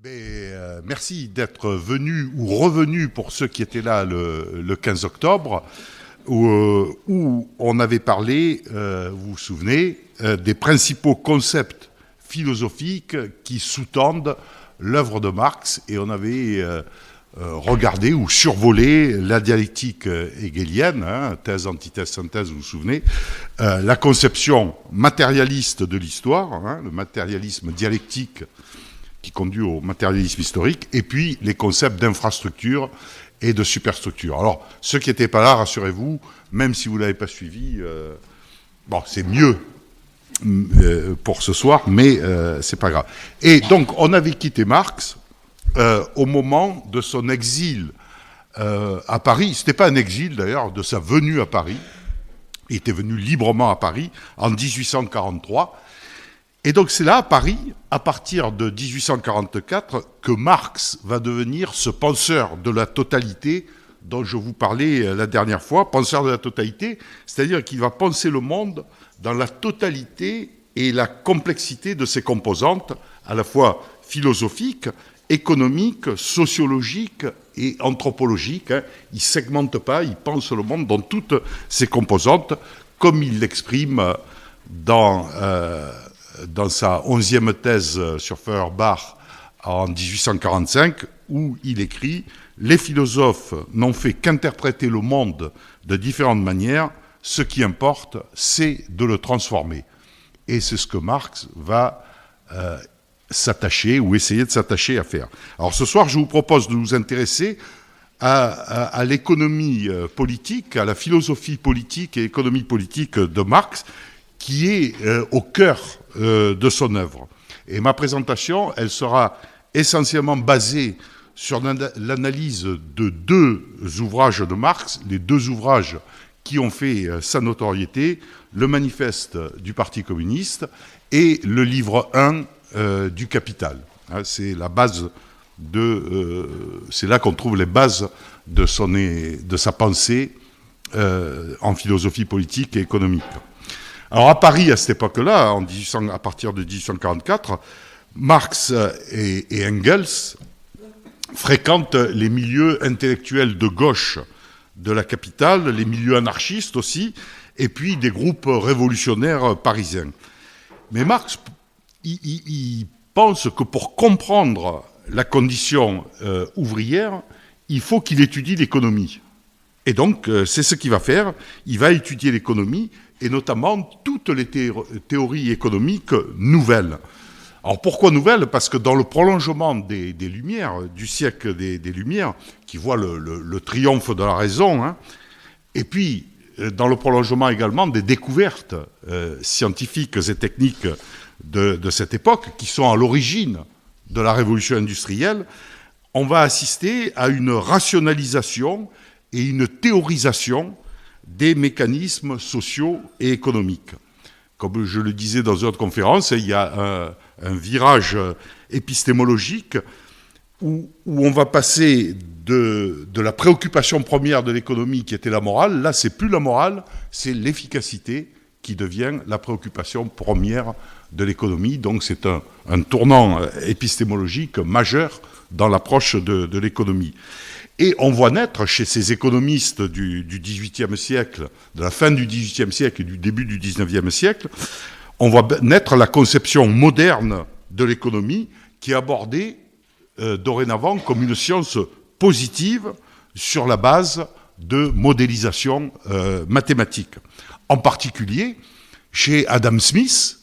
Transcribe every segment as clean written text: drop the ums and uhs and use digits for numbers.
Merci d'être venu ou revenu pour ceux qui étaient là le 15 octobre, où on avait parlé, vous vous souvenez, des principaux concepts philosophiques qui sous-tendent l'œuvre de Marx, et on avait regardé ou survolé la dialectique hegelienne, thèse, antithèse, synthèse, vous vous souvenez, la conception matérialiste de l'histoire, le matérialisme dialectique qui conduit au matérialisme historique, et puis les concepts d'infrastructure et de superstructure. Alors, ceux qui n'étaient pas là, rassurez-vous, même si vous ne l'avez pas suivi, c'est mieux pour ce soir, mais c'est pas grave. Et donc, on avait quitté Marx au moment de son exil à Paris. Ce n'était pas un exil, d'ailleurs, de sa venue à Paris. Il était venu librement à Paris en 1843. Et donc c'est là, à Paris, à partir de 1844, que Marx va devenir ce penseur de la totalité dont je vous parlais la dernière fois, penseur de la totalité, c'est-à-dire qu'il va penser le monde dans la totalité et la complexité de ses composantes, à la fois philosophiques, économiques, sociologiques et anthropologiques. Il ne segmente pas, il pense le monde dans toutes ses composantes, comme il l'exprime dans sa 11e thèse sur Feuerbach en 1845, où il écrit « Les philosophes n'ont fait qu'interpréter le monde de différentes manières, ce qui importe, c'est de le transformer. » Et c'est ce que Marx va s'attacher, ou essayer de s'attacher à faire. Alors ce soir, je vous propose de nous intéresser à l'économie politique, à la philosophie politique et économie politique de Marx, qui est au cœur de son œuvre. Et ma présentation, elle sera essentiellement basée sur l'analyse de deux ouvrages de Marx, les deux ouvrages qui ont fait sa notoriété, le manifeste du Parti communiste et le livre 1 du Capital. C'est la base c'est là qu'on trouve les bases de sa pensée en philosophie politique et économique. Alors à Paris, à cette époque-là, à partir de 1844, Marx et Engels fréquentent les milieux intellectuels de gauche de la capitale, les milieux anarchistes aussi, et puis des groupes révolutionnaires parisiens. Mais Marx, il pense que pour comprendre la condition ouvrière, il faut qu'il étudie l'économie. Et donc, c'est ce qu'il va faire. Il va étudier l'économie, et notamment toutes les théories économiques nouvelles. Alors pourquoi nouvelles ? Parce que dans le prolongement des Lumières, du siècle des Lumières, qui voit le triomphe de la raison, et puis dans le prolongement également des découvertes scientifiques et techniques de cette époque, qui sont à l'origine de la révolution industrielle, on va assister à une rationalisation et une théorisation des mécanismes sociaux et économiques. Comme je le disais dans une autre conférence, il y a un virage épistémologique où on va passer de la préoccupation première de l'économie qui était la morale. Là, c'est plus la morale, c'est l'efficacité qui devient la préoccupation première de l'économie. Donc c'est un tournant épistémologique majeur dans l'approche de l'économie. Et on voit naître chez ces économistes du XVIIIe siècle, de la fin du XVIIIe siècle et du début du XIXe siècle, on voit naître la conception moderne de l'économie qui est abordée dorénavant comme une science positive sur la base de modélisation mathématique. En particulier chez Adam Smith,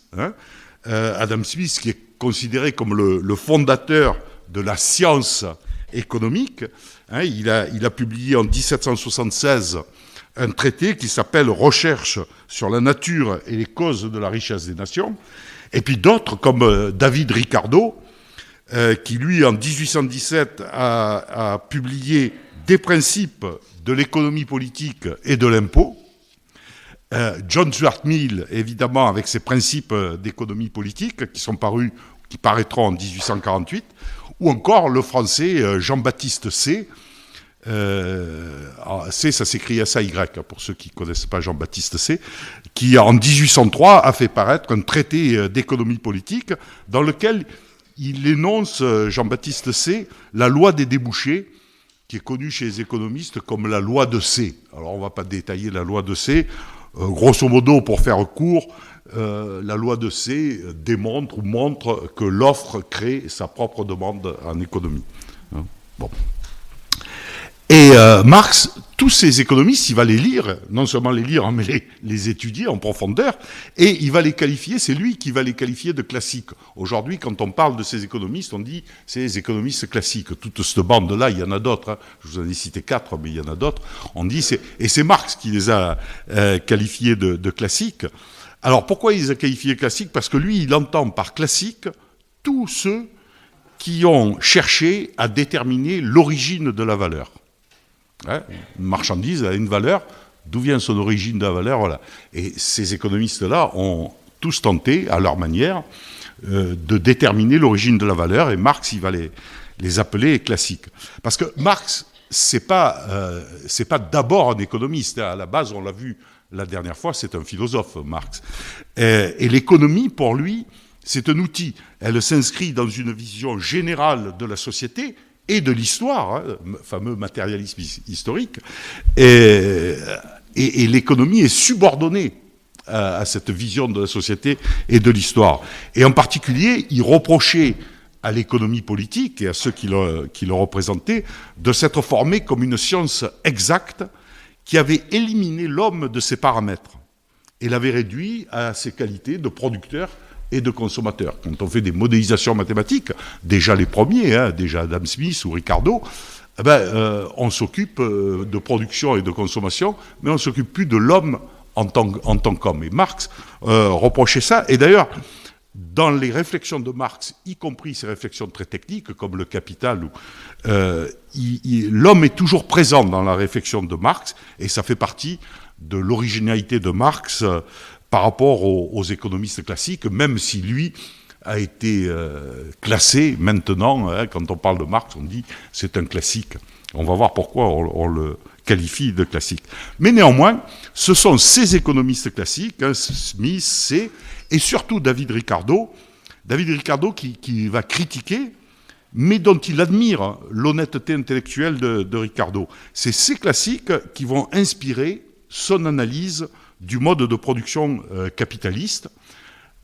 Adam Smith qui est considéré comme le fondateur de la science économique. Il a publié en 1776 un traité qui s'appelle « Recherche sur la nature et les causes de la richesse des nations ». Et puis d'autres, comme David Ricardo, qui lui, en 1817, a publié « Des principes de l'économie politique et de l'impôt ». John Stuart Mill, évidemment, avec ses principes d'économie politique qui paraîtront en 1848, ou encore le français Jean-Baptiste C. C, ça s'écrit S-A-Y, pour ceux qui ne connaissent pas Jean-Baptiste C., qui en 1803 a fait paraître un traité d'économie politique dans lequel il énonce, Jean-Baptiste C., la loi des débouchés, qui est connue chez les économistes comme la loi de C. Alors on ne va pas détailler la loi de C. Grosso modo, pour faire court, la loi de C démontre ou montre que l'offre crée sa propre demande en économie. Bon. Et Marx, tous ces économistes, il va les lire, non seulement les lire, mais les étudier en profondeur, et il va les qualifier, c'est lui qui va les qualifier de classiques. Aujourd'hui, quand on parle de ces économistes, on dit c'est les économistes classiques. Toute cette bande-là, il y en a d'autres, hein. Je vous en ai cité 4, mais il y en a d'autres. On dit, et c'est Marx qui les a qualifiés de classiques. Alors pourquoi il les a qualifiés classiques? Parce que lui, il entend par classique tous ceux qui ont cherché à déterminer l'origine de la valeur. Une marchandise a une valeur, d'où vient son origine de la valeur, voilà. Et ces économistes-là ont tous tenté, à leur manière, de déterminer l'origine de la valeur, et Marx, il va les appeler classiques. Parce que Marx, c'est pas d'abord un économiste. À la base, on l'a vu la dernière fois, c'est un philosophe, Marx. Et l'économie, pour lui, c'est un outil. Elle s'inscrit dans une vision générale de la société et de l'histoire, hein, le fameux matérialisme historique, et l'économie est subordonnée à cette vision de la société et de l'histoire. Et en particulier, il reprochait à l'économie politique et à ceux qui le représentaient de s'être formée comme une science exacte qui avait éliminé l'homme de ses paramètres et l'avait réduit à ses qualités de producteur et de consommateurs. Quand on fait des modélisations mathématiques, déjà les premiers, hein, déjà Adam Smith ou Ricardo, on s'occupe de production et de consommation, mais on ne s'occupe plus de l'homme en tant qu'homme. Et Marx reprochait ça. Et d'ailleurs, dans les réflexions de Marx, y compris ces réflexions très techniques, comme le Capital, l'homme est toujours présent dans la réflexion de Marx, et ça fait partie de l'originalité de Marx par rapport aux économistes classiques, même si lui a été classé maintenant, hein, quand on parle de Marx, on dit c'est un classique. On va voir pourquoi on le qualifie de classique. Mais néanmoins, ce sont ces économistes classiques, hein, Smith, C., et surtout David Ricardo qui va critiquer, mais dont il admire l'honnêteté intellectuelle de Ricardo. C'est ces classiques qui vont inspirer son analyse du mode de production capitaliste.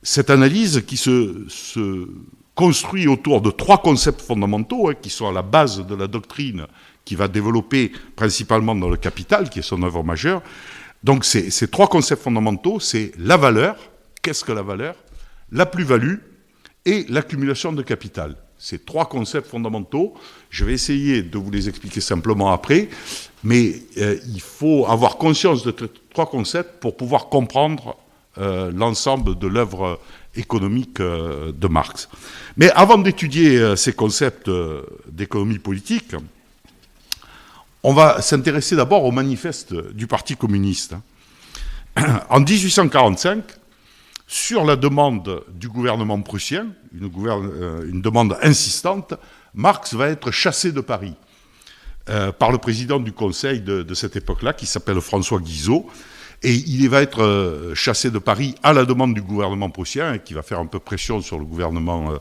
Cette analyse qui se construit autour de 3 concepts fondamentaux, hein, qui sont à la base de la doctrine qui va développer principalement dans le Capital, qui est son œuvre majeure. Donc ces 3 concepts fondamentaux, c'est la valeur, qu'est-ce que la valeur, la plus-value et l'accumulation de capital. Ces 3 concepts fondamentaux, je vais essayer de vous les expliquer simplement après, mais il faut avoir conscience de ces 3 concepts pour pouvoir comprendre l'ensemble de l'œuvre économique de Marx. Mais avant d'étudier ces concepts d'économie politique, on va s'intéresser d'abord au manifeste du Parti communiste. En 1845, sur la demande du gouvernement prussien, une demande insistante, Marx va être chassé de Paris par le président du conseil de cette époque-là, qui s'appelle François Guizot, et il va être chassé de Paris à la demande du gouvernement prussien, qui va faire un peu pression sur le gouvernement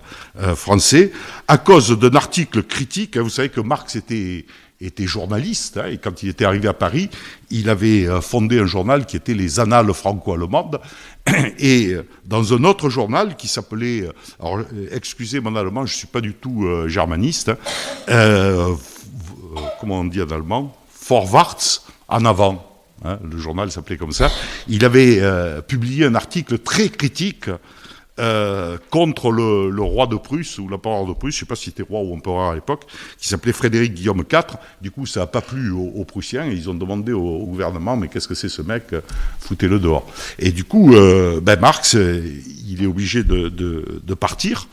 français, à cause d'un article critique. Vous savez que Marx était journaliste, hein, et quand il était arrivé à Paris, il avait fondé un journal qui était les Annales franco-allemandes, et dans un autre journal qui s'appelait, alors excusez mon allemand, je ne suis pas du tout germaniste, comment on dit en allemand, Vorwärts, en avant, hein, le journal s'appelait comme ça, il avait publié un article très critique contre le roi de Prusse, ou l'empereur de Prusse, je ne sais pas si c'était roi ou empereur à l'époque, qui s'appelait Frédéric Guillaume IV. Du coup, ça n'a pas plu aux Prussiens, et ils ont demandé au gouvernement, mais qu'est-ce que c'est ce mec, foutez-le dehors. Et du coup, Marx, il est obligé de partir,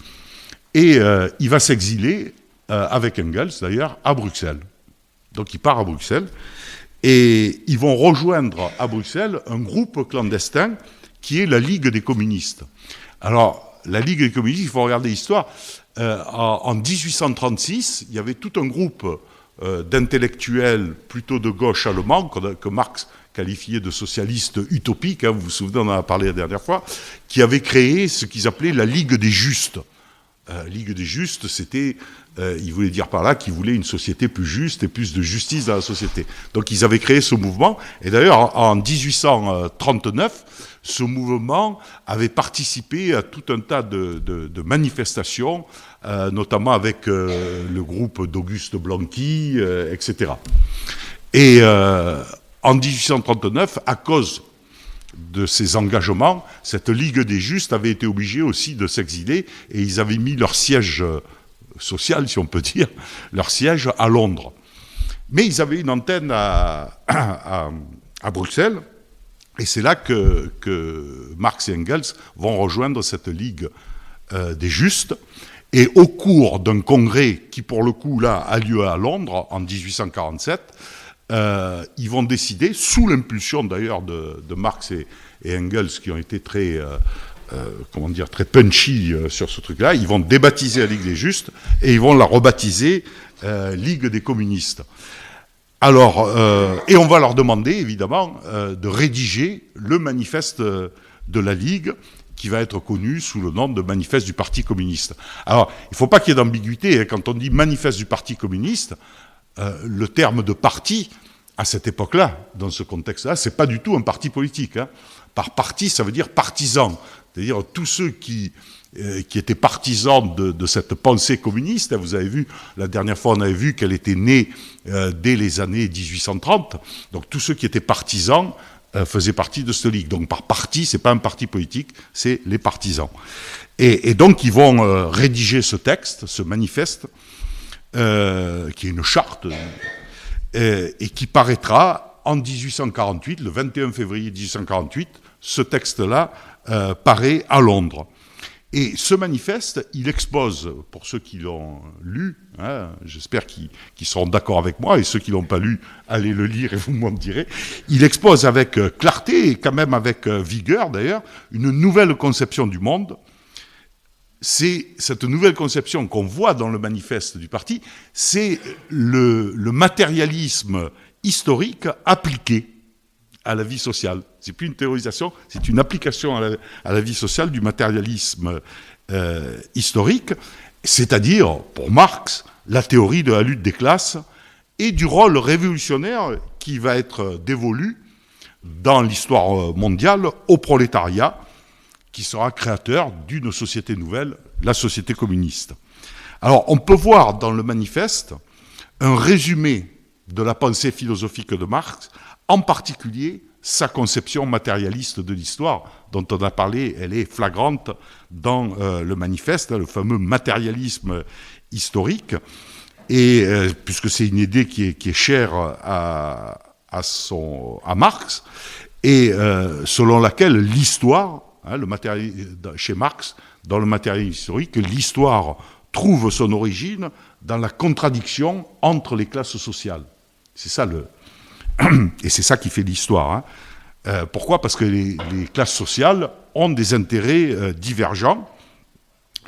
et il va s'exiler, avec Engels d'ailleurs, à Bruxelles. Donc il part à Bruxelles, et ils vont rejoindre à Bruxelles un groupe clandestin qui est la Ligue des communistes. Alors, la Ligue des communistes, il faut regarder l'histoire. En 1836, il y avait tout un groupe d'intellectuels plutôt de gauche allemands, que Marx qualifiait de socialistes utopiques, hein, vous vous souvenez, on en a parlé la dernière fois, qui avaient créé ce qu'ils appelaient la Ligue des justes. Ligue des Justes, c'était, il voulait dire par là qu'il voulait une société plus juste et plus de justice dans la société. Donc ils avaient créé ce mouvement, et d'ailleurs en 1839, ce mouvement avait participé à tout un tas de manifestations, notamment avec le groupe d'Auguste Blanqui, etc. Et en 1839, à cause de ces engagements, cette Ligue des Justes avait été obligée aussi de s'exiler, et ils avaient mis leur siège social, si on peut dire, leur siège à Londres. Mais ils avaient une antenne à Bruxelles, et c'est là que Marx et Engels vont rejoindre cette Ligue des Justes. Et au cours d'un congrès qui, pour le coup, là, a lieu à Londres en 1847, ils vont décider, sous l'impulsion d'ailleurs de Marx et Engels, qui ont été très, très punchy sur ce truc-là, ils vont débaptiser la Ligue des Justes et ils vont la rebaptiser Ligue des communistes. Alors, et on va leur demander, évidemment, de rédiger le manifeste de la Ligue, qui va être connu sous le nom de manifeste du Parti communiste. Alors, il ne faut pas qu'il y ait d'ambiguïté. Quand on dit manifeste du Parti communiste, le terme de parti, à cette époque-là, dans ce contexte-là, c'est pas du tout un parti politique. Hein. Par parti, ça veut dire partisan. C'est-à-dire tous ceux qui étaient partisans de cette pensée communiste. Vous avez vu, la dernière fois, on avait vu qu'elle était née dès les années 1830. Donc tous ceux qui étaient partisans faisaient partie de cette ligue. Donc par parti, c'est pas un parti politique, c'est les partisans. Et donc ils vont rédiger ce texte, ce manifeste, qui est une charte, et qui paraîtra en 1848, le 21 février 1848, ce texte-là paraît à Londres. Et ce manifeste, il expose, pour ceux qui l'ont lu, hein, j'espère qu'ils seront d'accord avec moi, et ceux qui ne l'ont pas lu, allez le lire et vous m'en direz, il expose avec clarté, et quand même avec vigueur d'ailleurs, une nouvelle conception du monde. C'est cette nouvelle conception qu'on voit dans le manifeste du parti, c'est le matérialisme historique appliqué à la vie sociale. C'est plus une théorisation, c'est une application à la vie sociale du matérialisme historique, c'est-à-dire, pour Marx, la théorie de la lutte des classes et du rôle révolutionnaire qui va être dévolu dans l'histoire mondiale au prolétariat, qui sera créateur d'une société nouvelle, la société communiste. Alors, on peut voir dans le manifeste un résumé de la pensée philosophique de Marx, en particulier sa conception matérialiste de l'histoire, dont on a parlé, elle est flagrante dans le manifeste, le fameux matérialisme historique, et puisque c'est une idée qui est chère à Marx, et selon laquelle l'histoire, hein, chez Marx, dans le matérialisme historique, l'histoire trouve son origine dans la contradiction entre les classes sociales. C'est ça et c'est ça qui fait l'histoire. Hein. Pourquoi ? Parce que les classes sociales ont des intérêts divergents,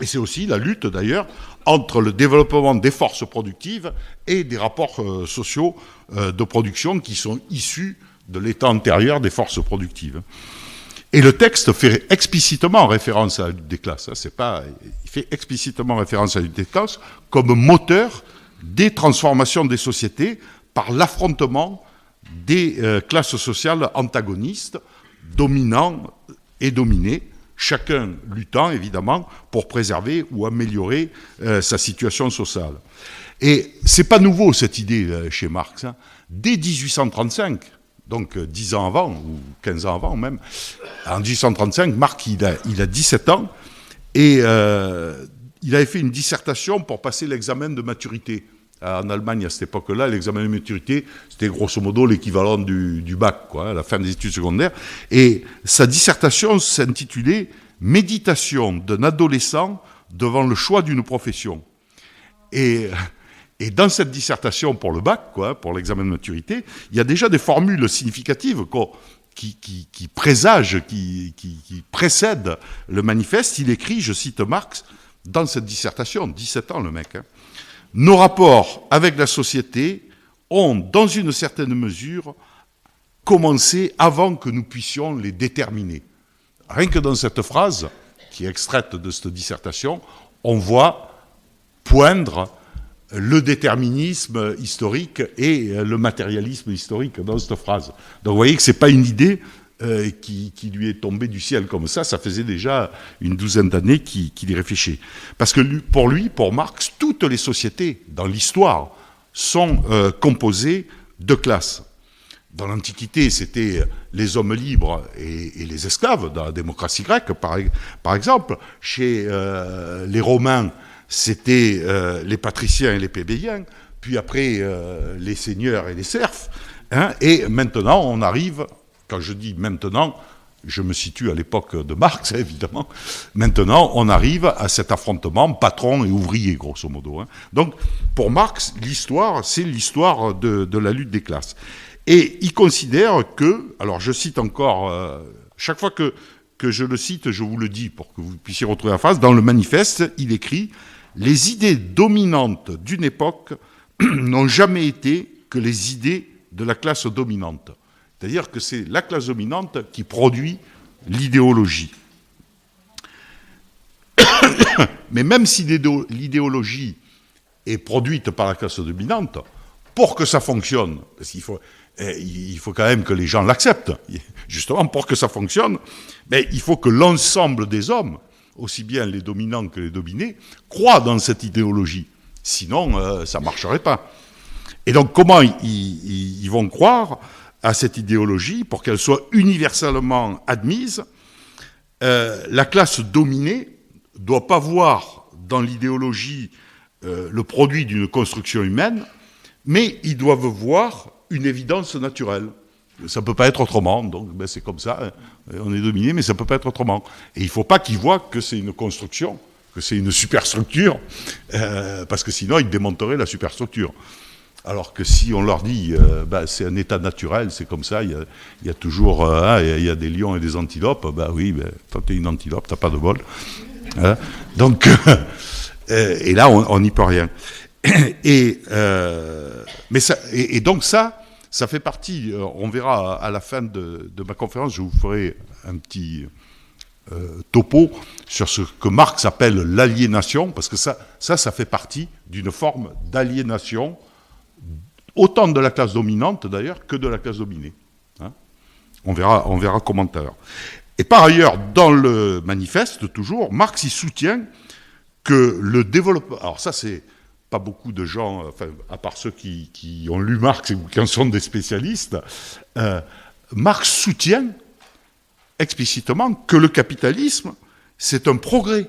et c'est aussi la lutte d'ailleurs entre le développement des forces productives et des rapports sociaux de production qui sont issus de l'état antérieur des forces productives. Et le texte fait explicitement référence à la lutte des classes. Il fait explicitement référence à la lutte des classes comme moteur des transformations des sociétés par l'affrontement des classes sociales antagonistes, dominants et dominés, chacun luttant évidemment pour préserver ou améliorer sa situation sociale. Et c'est pas nouveau cette idée chez Marx. Hein. Dès 1835, donc 10 ans avant, ou 15 ans avant même, en 1835, Marx il a 17 ans, et il avait fait une dissertation pour passer l'examen de maturité. En Allemagne, à cette époque-là, l'examen de maturité, c'était grosso modo l'équivalent du bac, quoi, à la fin des études secondaires. Et sa dissertation s'intitulait « Méditation d'un adolescent devant le choix d'une profession ». Et dans cette dissertation pour le bac, quoi, pour l'examen de maturité, il y a déjà des formules significatives qui présagent, qui précèdent le manifeste. Il écrit, je cite Marx, dans cette dissertation, 17 ans le mec, hein, nos rapports avec la société ont, dans une certaine mesure, commencé avant que nous puissions les déterminer. Rien que dans cette phrase, qui est extraite de cette dissertation, on voit poindre le déterminisme historique et le matérialisme historique dans cette phrase. Donc vous voyez que ce n'est pas une idée qui lui est tombée du ciel comme ça faisait déjà une douzaine d'années qu'il y réfléchissait. Parce que pour Marx, toutes les sociétés dans l'histoire sont composées de classes. Dans l'Antiquité, c'était les hommes libres et les esclaves, dans la démocratie grecque, par exemple. Chez les Romains, c'était les patriciens et les plébéiens, puis après les seigneurs et les serfs. Hein, et maintenant, on arrive, quand je dis maintenant, je me situe à l'époque de Marx, évidemment. Maintenant, on arrive à cet affrontement patron et ouvrier, grosso modo. Hein. Donc, pour Marx, l'histoire, c'est l'histoire de la lutte des classes. Et il considère que, alors je cite encore, chaque fois que je le cite, je vous le dis pour que vous puissiez retrouver la phrase, dans le manifeste, il écrit « Les idées dominantes d'une époque n'ont jamais été que les idées de la classe dominante ». C'est-à-dire que c'est la classe dominante qui produit l'idéologie. Mais même si l'idéologie est produite par la classe dominante, pour que ça fonctionne, parce qu'il faut quand même que les gens l'acceptent, justement pour que ça fonctionne, mais il faut que l'ensemble des hommes, aussi bien les dominants que les dominés, croient dans cette idéologie. Sinon, ça ne marcherait pas. Et donc comment ils vont croire à cette idéologie pour qu'elle soit universellement admise? La classe dominée ne doit pas voir dans l'idéologie le produit d'une construction humaine, mais ils doivent voir une évidence naturelle. Ça ne peut pas être autrement, donc c'est comme ça, on est dominé, mais ça ne peut pas être autrement. Et il ne faut pas qu'ils voient que c'est une construction, que c'est une superstructure, parce que sinon ils démonteraient la superstructure. Alors que si on leur dit, c'est un état naturel, c'est comme ça, il y a toujours, il y a des lions et des antilopes, oui, toi t'es une antilope, t'as pas de bol. Hein, donc, et là, on n'y peut rien. Et donc ça fait partie, on verra à la fin de ma conférence, je vous ferai un petit topo sur ce que Marx appelle l'aliénation, parce que ça fait partie d'une forme d'aliénation, autant de la classe dominante d'ailleurs que de la classe dominée. Hein, on verra comment tout à l'heure. Et par ailleurs, dans le manifeste, toujours, Marx y soutient que le développement... Alors ça, c'est pas beaucoup de gens, enfin, à part ceux qui ont lu Marx et qui en sont des spécialistes, Marx soutient explicitement que le capitalisme, c'est un progrès.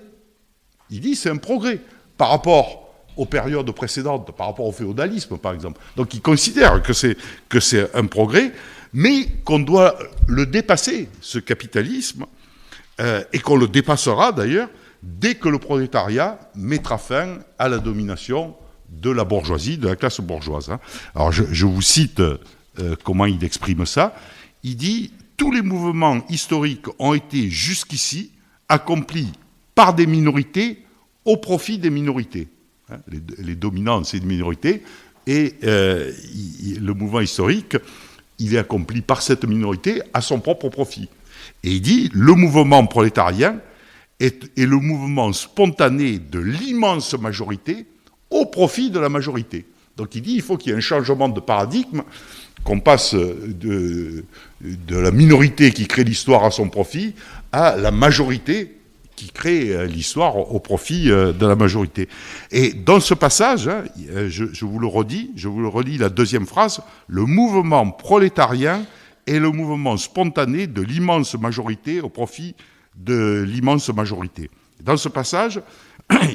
Il dit c'est un progrès par rapport aux périodes précédentes, par rapport au féodalisme, par exemple. Donc il considère que c'est un progrès, mais qu'on doit le dépasser, ce capitalisme, et qu'on le dépassera d'ailleurs dès que le prolétariat mettra fin à la domination de la bourgeoisie, de la classe bourgeoise. Hein. Alors je vous cite comment il exprime ça. Il dit « Tous les mouvements historiques ont été jusqu'ici accomplis par des minorités au profit des minorités. » Les dominants, c'est une minorité, et le mouvement historique, il est accompli par cette minorité à son propre profit. Et il dit, le mouvement prolétarien est le mouvement spontané de l'immense majorité au profit de la majorité. Donc il dit, il faut qu'il y ait un changement de paradigme, qu'on passe de la minorité qui crée l'histoire à son profit à la majorité qui crée l'histoire au profit de la majorité. Et dans ce passage, hein, je vous le relis la deuxième phrase, le mouvement prolétarien est le mouvement spontané de l'immense majorité au profit de l'immense majorité. Dans ce passage,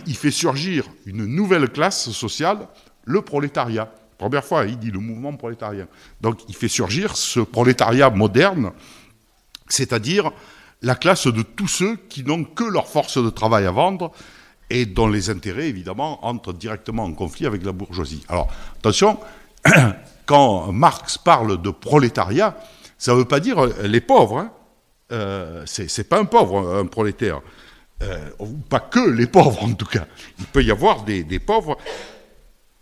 il fait surgir une nouvelle classe sociale, le prolétariat. Première fois, il dit le mouvement prolétarien. Donc il fait surgir ce prolétariat moderne, c'est-à-dire la classe de tous ceux qui n'ont que leur force de travail à vendre et dont les intérêts, évidemment, entrent directement en conflit avec la bourgeoisie. Alors, attention, quand Marx parle de prolétariat, ça ne veut pas dire les pauvres. Hein. C'est pas un pauvre, un prolétaire. Pas que les pauvres, en tout cas. Il peut y avoir des pauvres.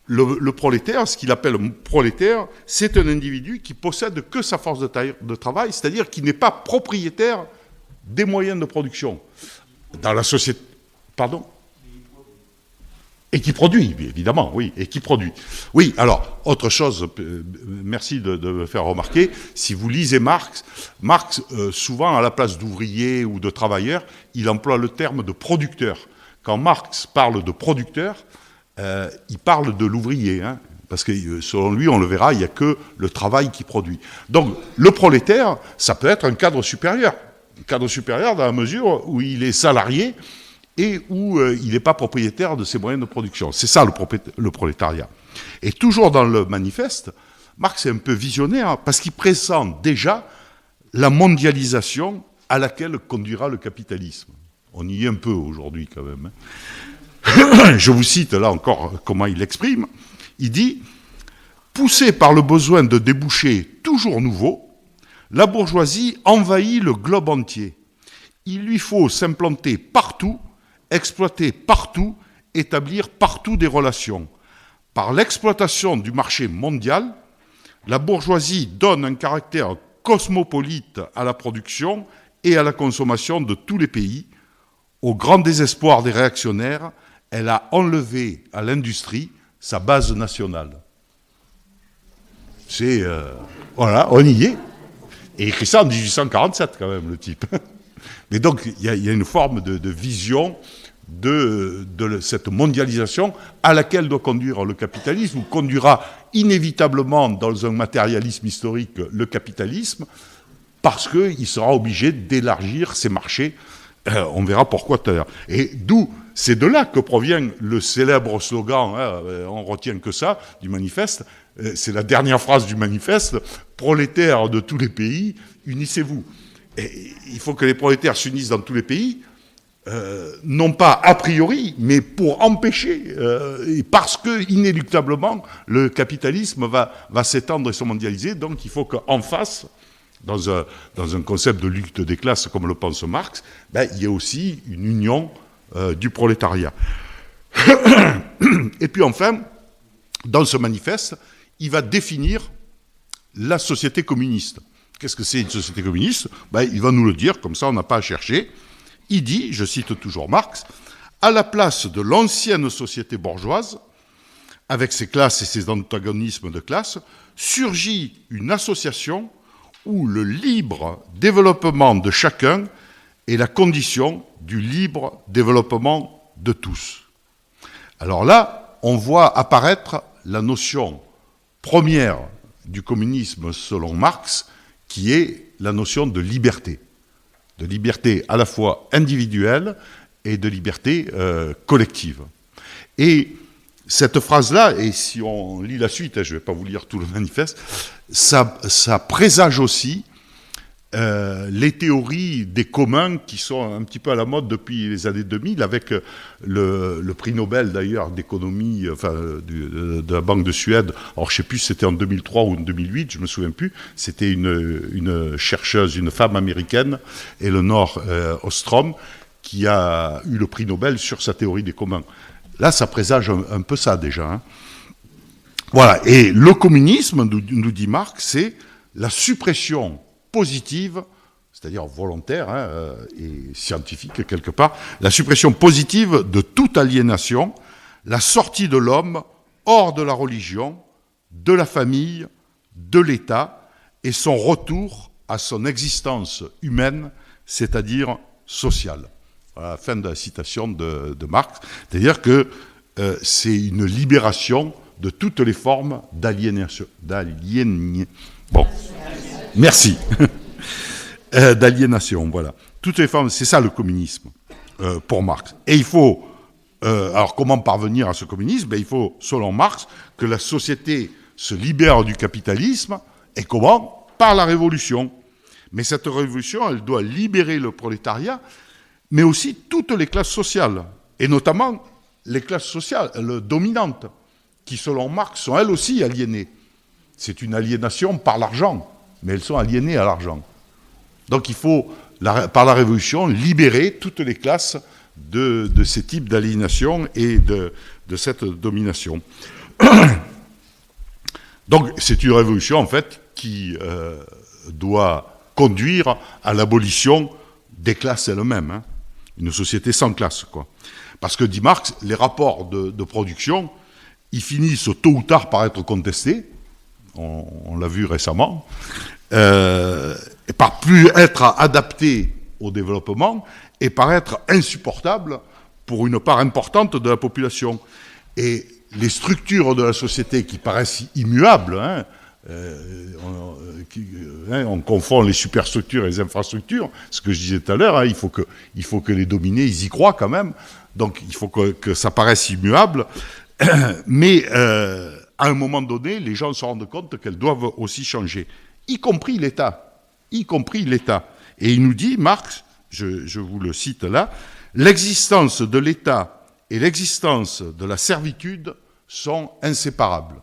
Le prolétaire, ce qu'il appelle un prolétaire, c'est un individu qui possède que sa force de travail, c'est-à-dire qui n'est pas propriétaire des moyens de production. Dans la société... Pardon ? Et qui produit, évidemment, oui, et qui produit. Oui, alors, autre chose, merci de me faire remarquer, si vous lisez Marx, souvent, à la place d'ouvrier ou de travailleur, il emploie le terme de producteur. Quand Marx parle de producteur, il parle de l'ouvrier, hein, parce que, selon lui, on le verra, il n'y a que le travail qui produit. Donc, le prolétaire, ça peut être un cadre supérieur. Un cadre supérieur dans la mesure où il est salarié, et où il n'est pas propriétaire de ses moyens de production. C'est ça le prolétariat. Et toujours dans le manifeste, Marx est un peu visionnaire parce qu'il présente déjà la mondialisation à laquelle conduira le capitalisme. On y est un peu aujourd'hui quand même. Je vous cite là encore comment il l'exprime. Il dit « Poussée par le besoin de débouchés toujours nouveaux, la bourgeoisie envahit le globe entier. Il lui faut s'implanter partout, exploiter partout, établir partout des relations. Par l'exploitation du marché mondial, la bourgeoisie donne un caractère cosmopolite à la production et à la consommation de tous les pays. Au grand désespoir des réactionnaires, elle a enlevé à l'industrie sa base nationale. » C'est... voilà, on y est. Et il écrit ça en 1847 quand même, le type. Mais donc, il y a une forme de vision de cette mondialisation à laquelle doit conduire le capitalisme, ou conduira inévitablement dans un matérialisme historique le capitalisme, parce qu'il sera obligé d'élargir ses marchés. On verra pourquoi tout à l'heure. Et c'est de là que provient le célèbre slogan, on retient que ça, du manifeste, c'est la dernière phrase du manifeste, « Prolétaires de tous les pays, unissez-vous ». Et il faut que les prolétaires s'unissent dans tous les pays, non pas a priori, mais pour empêcher, parce que inéluctablement, le capitalisme va s'étendre et se mondialiser, donc il faut qu'en face, dans un concept de lutte des classes comme le pense Marx, il y ait aussi une union du prolétariat. Et puis enfin, dans ce manifeste, il va définir la société communiste. Qu'est-ce que c'est une société communiste ? Il va nous le dire, comme ça on n'a pas à chercher. Il dit, je cite toujours Marx, « À la place de l'ancienne société bourgeoise, avec ses classes et ses antagonismes de classe, surgit une association où le libre développement de chacun est la condition du libre développement de tous. » Alors là, on voit apparaître la notion première du communisme selon Marx, qui est la notion de liberté à la fois individuelle et de liberté collective. Et cette phrase-là, et si on lit la suite, je ne vais pas vous lire tout le manifeste, ça présage aussi les théories des communs qui sont un petit peu à la mode depuis les années 2000, avec le prix Nobel d'ailleurs d'économie, de la Banque de Suède. Alors je ne sais plus si c'était en 2003 ou en 2008, je ne me souviens plus. C'était une chercheuse, une femme américaine, Eleanor Ostrom, qui a eu le prix Nobel sur sa théorie des communs. Là, ça présage un peu ça déjà. Hein. Voilà. Et le communisme, nous dit Marx, c'est la suppression positive, c'est-à-dire volontaire et scientifique quelque part, la suppression positive de toute aliénation, la sortie de l'homme hors de la religion, de la famille, de l'État, et son retour à son existence humaine, c'est-à-dire sociale. Voilà la fin de la citation de Marx. C'est-à-dire que c'est une libération de toutes les formes d'aliénation. Bon. Merci. D'aliénation, voilà. Toutes les formes, c'est ça le communisme pour Marx. Et il faut, alors comment parvenir à ce communisme ? Il faut, selon Marx, que la société se libère du capitalisme. Et comment ? Par la révolution. Mais cette révolution, elle doit libérer le prolétariat, mais aussi toutes les classes sociales, et notamment les classes sociales dominantes, qui, selon Marx, sont elles aussi aliénées. C'est une aliénation par l'argent, mais elles sont aliénées à l'argent. Donc il faut, par la révolution, libérer toutes les classes de ces types d'aliénation et de cette domination. Donc c'est une révolution, en fait, qui doit conduire à l'abolition des classes elles-mêmes. une société sans classe, quoi. Parce que, dit Marx, les rapports de production, ils finissent tôt ou tard par être contestés, on l'a vu récemment, et par plus être adaptés au développement, et par être insupportables pour une part importante de la population. Et les structures de la société qui paraissent immuables, on confond les superstructures et les infrastructures, ce que je disais tout à l'heure, il faut que les dominés, ils y croient quand même, donc il faut que ça paraisse immuable, mais à un moment donné, les gens se rendent compte qu'elles doivent aussi changer, y compris l'État. Et il nous dit, Marx, je vous le cite là, l'existence de l'État et l'existence de la servitude sont inséparables.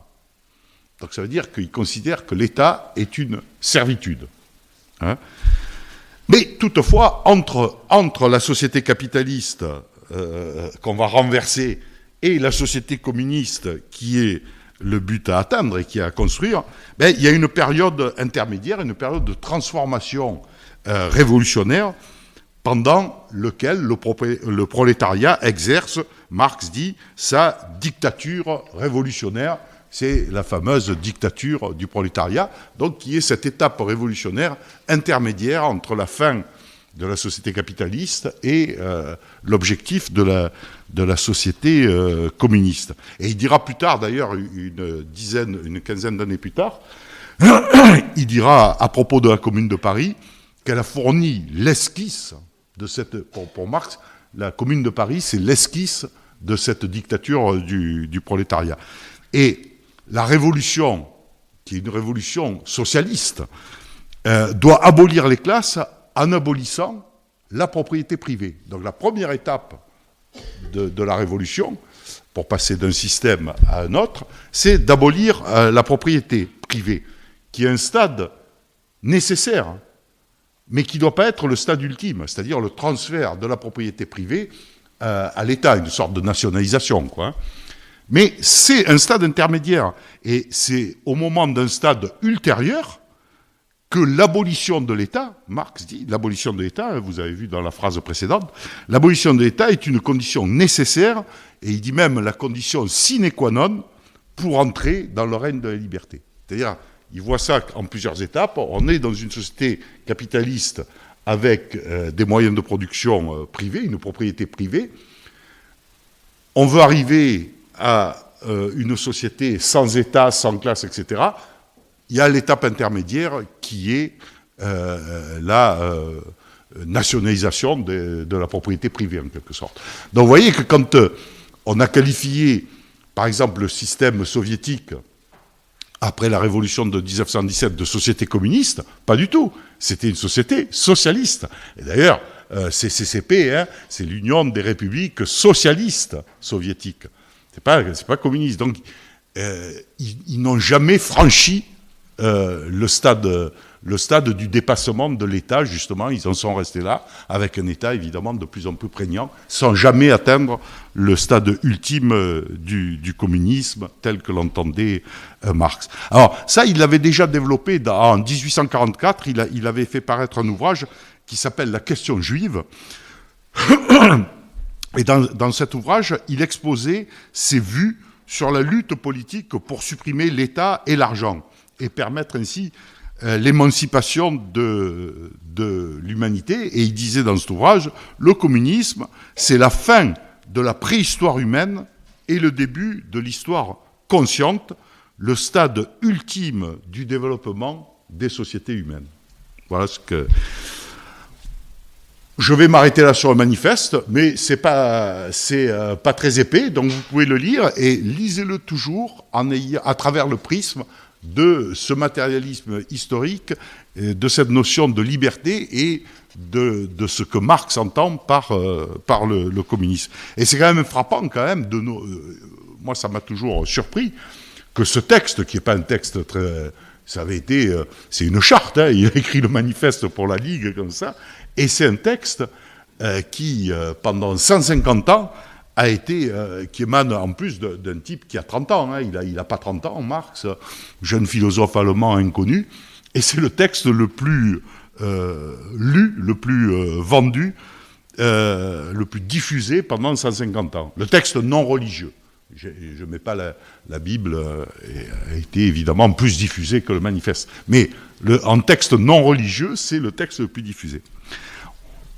Donc ça veut dire qu'il considère que l'État est une servitude. Mais toutefois, entre la société capitaliste qu'on va renverser et la société communiste qui est le but à atteindre et qui est à construire, il y a une période intermédiaire, une période de transformation révolutionnaire pendant lequel le prolétariat exerce, Marx dit, sa dictature révolutionnaire. C'est la fameuse dictature du prolétariat, donc qui est cette étape révolutionnaire intermédiaire entre la fin de la société capitaliste et l'objectif de la société communiste. Et il dira plus tard, d'ailleurs, une quinzaine d'années plus tard, il dira à propos de la Commune de Paris qu'elle a fourni l'esquisse de cette... Pour Marx, la Commune de Paris, c'est l'esquisse de cette dictature du prolétariat. Et la révolution, qui est une révolution socialiste, doit abolir les classes en abolissant la propriété privée. Donc la première étape de la révolution, pour passer d'un système à un autre, c'est d'abolir la propriété privée, qui est un stade nécessaire, mais qui ne doit pas être le stade ultime, c'est-à-dire le transfert de la propriété privée à l'État, une sorte de nationalisation, quoi. Mais c'est un stade intermédiaire, et c'est au moment d'un stade ultérieur que l'abolition de l'État, Marx dit, l'abolition de l'État, vous avez vu dans la phrase précédente, l'abolition de l'État est une condition nécessaire, et il dit même la condition sine qua non pour entrer dans le règne de la liberté. C'est-à-dire, il voit ça en plusieurs étapes. On est dans une société capitaliste avec des moyens de production privés, une propriété privée. On veut arriver à une société sans État, sans classe, etc. Il y a l'étape intermédiaire qui est la nationalisation de la propriété privée, en quelque sorte. Donc vous voyez que quand on a qualifié, par exemple, le système soviétique, après la révolution de 1917, de société communiste, pas du tout. C'était une société socialiste. Et d'ailleurs, CCCP, c'est l'Union des républiques socialistes soviétiques. C'est pas communiste. Donc, ils n'ont jamais franchi le stade du dépassement de l'État, justement. Ils en sont restés là, avec un État, évidemment, de plus en plus prégnant, sans jamais atteindre le stade ultime du communisme, tel que l'entendait Marx. Alors, ça, il l'avait déjà développé en 1844. Il avait fait paraître un ouvrage qui s'appelle « La question juive ». Et dans cet ouvrage, il exposait ses vues sur la lutte politique pour supprimer l'État et l'argent, et permettre ainsi l'émancipation de l'humanité. Et il disait dans cet ouvrage, le communisme, c'est la fin de la préhistoire humaine et le début de l'histoire consciente, le stade ultime du développement des sociétés humaines. Voilà ce que... Je vais m'arrêter là sur le manifeste, mais c'est pas très épais, donc vous pouvez le lire, et lisez-le toujours à travers le prisme de ce matérialisme historique, de cette notion de liberté et de ce que Marx entend par le communisme. Et c'est quand même frappant, quand même, moi ça m'a toujours surpris, que ce texte, qui n'est pas un texte très... Ça avait été... c'est une charte, il a écrit le manifeste pour la Ligue, comme ça, et c'est un texte qui, pendant 150 ans, a été, qui émane en plus d'un type qui a 30 ans. Il n'a pas 30 ans, Marx, jeune philosophe allemand inconnu. Et c'est le texte le plus lu, le plus vendu le plus diffusé pendant 150 ans. Le texte non religieux. Je ne mets pas la Bible, a été évidemment plus diffusée que le manifeste. Mais en texte non religieux, c'est le texte le plus diffusé.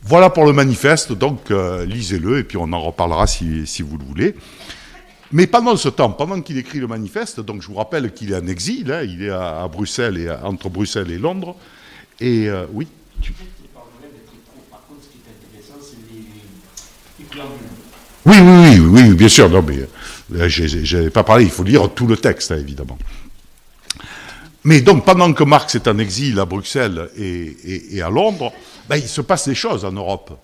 Voilà pour le manifeste, donc lisez-le, et puis on en reparlera si vous le voulez. Mais pendant ce temps, pendant qu'il écrit le manifeste, donc je vous rappelle qu'il est en exil, hein, il est à Bruxelles, entre Bruxelles et Londres, et oui. Oui, bien sûr. Non, mais je n'avais pas parlé. Il faut lire tout le texte, hein, évidemment. Mais donc, pendant que Marx est en exil à Bruxelles et à Londres, ben, il se passe des choses en Europe.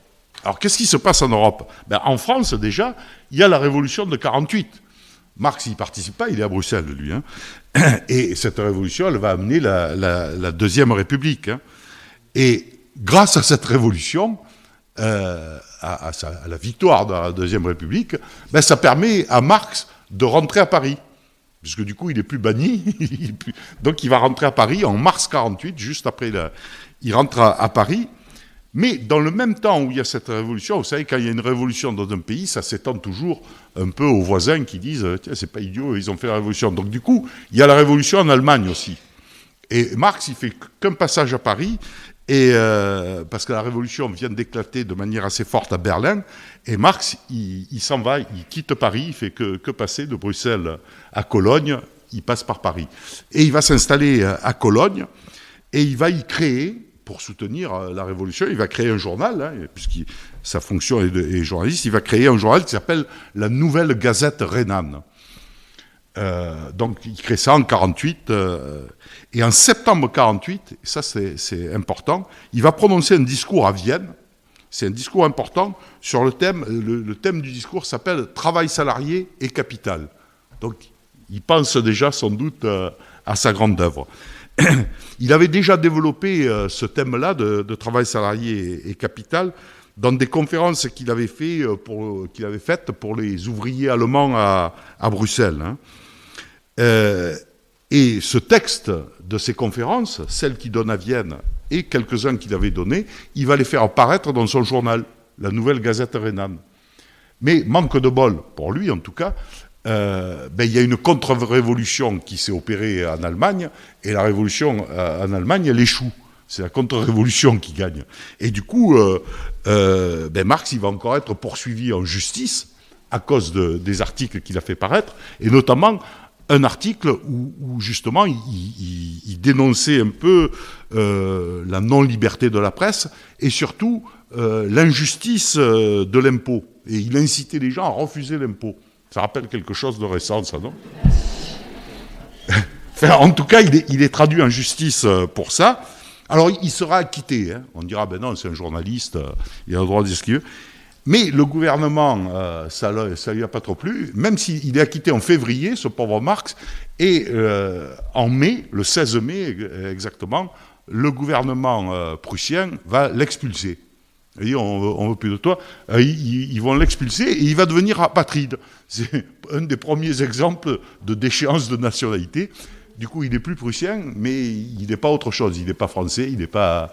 Alors, qu'est-ce qui se passe en Europe? Ben, en France, déjà, il y a la révolution de 48. Marx n'y participe pas, il est à Bruxelles, lui. Hein. Et cette révolution, elle va amener la Deuxième République. Hein. Et grâce à cette révolution, à la victoire de la Deuxième République, ben, ça permet à Marx de rentrer à Paris. Puisque du coup, il n'est plus banni. Donc, il va rentrer à Paris en mars 48, juste après, il rentre à Paris. Mais dans le même temps où il y a cette révolution, vous savez, quand il y a une révolution dans un pays, ça s'étend toujours un peu aux voisins qui disent « Tiens, c'est pas idiot, ils ont fait la révolution ». Donc du coup, il y a la révolution en Allemagne aussi. Et Marx, il fait qu'un passage à Paris, et parce que la révolution vient d'éclater de manière assez forte à Berlin, et Marx, il s'en va, il quitte Paris, il fait que passer de Bruxelles à Cologne, il passe par Paris. Et il va s'installer à Cologne, et il va y créer, pour soutenir la révolution, il va créer un journal, hein, puisque sa fonction est journaliste, il va créer un journal qui s'appelle la Nouvelle Gazette rhénane. Donc il crée ça en 48, et en septembre 48, et ça c'est important, il va prononcer un discours à Vienne, c'est un discours important, sur le thème du discours s'appelle « Travail salarié et capital ». Donc il pense déjà sans doute à sa grande œuvre. Il avait déjà développé ce thème-là de travail salarié et capital dans des conférences qu'il avait faites pour les ouvriers allemands à Bruxelles. Hein. Et ce texte de ces conférences, celles qu'il donne à Vienne et quelques-uns qu'il avait donnés, il va les faire apparaître dans son journal, la Nouvelle Gazette rhénane. Mais manque de bol, pour lui en tout cas, il y a une contre-révolution qui s'est opérée en Allemagne, et la révolution en Allemagne, elle échoue. C'est la contre-révolution qui gagne. Et du coup, Marx, il va encore être poursuivi en justice à cause des articles qu'il a fait paraître, et notamment un article où justement, il dénonçait un peu la non-liberté de la presse, et surtout l'injustice de l'impôt. Et il incitait les gens à refuser l'impôt. Ça rappelle quelque chose de récent, ça, non? Enfin, en tout cas, il est traduit en justice pour ça. Alors, il sera acquitté. Hein. On dira, ben non, c'est un journaliste, il a le droit de dire ce qu'il veut. Mais le gouvernement, ça lui a pas trop plu, même s'il est acquitté en février, ce pauvre Marx, et en mai, le 16 mai exactement, le gouvernement prussien va l'expulser. Et on veut plus de toi. Ils vont l'expulser et il va devenir apatride. C'est un des premiers exemples de déchéance de nationalité. Du coup, il n'est plus prussien, mais il n'est pas autre chose. Il n'est pas français, il n'est pas...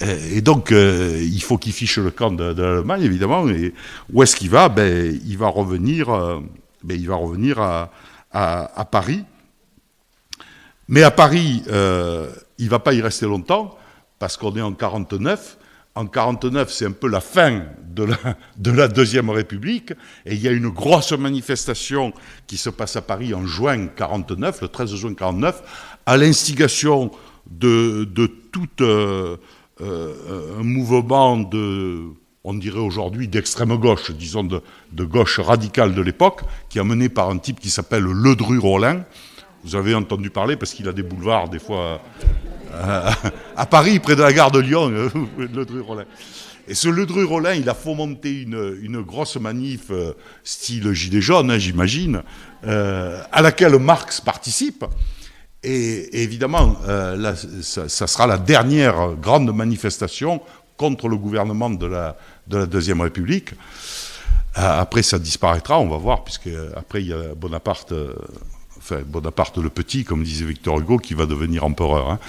Et donc, il faut qu'il fiche le camp de l'Allemagne, évidemment. Et où est-ce qu'il va? Il va revenir, à Paris. Mais à Paris, il ne va pas y rester longtemps, parce qu'on est en 49. En 49, c'est un peu la fin de la Deuxième République, et il y a une grosse manifestation qui se passe à Paris en juin 49, le 13 juin 49, à l'instigation de tout un mouvement on dirait aujourd'hui d'extrême gauche, disons de gauche radicale de l'époque, qui est mené par un type qui s'appelle Ledru-Rollin. Vous avez entendu parler parce qu'il a des boulevards des fois... à Paris, près de la gare de Lyon, Ledru-Rollin. Et ce Ledru-Rollin, il a fomenté une grosse manif style gilet jaune, hein, j'imagine, à laquelle Marx participe. Et évidemment, là, ça sera la dernière grande manifestation contre le gouvernement de la Deuxième République. Après, ça disparaîtra, on va voir, puisque après, il y a Bonaparte le Petit, comme disait Victor Hugo, qui va devenir empereur. Hein.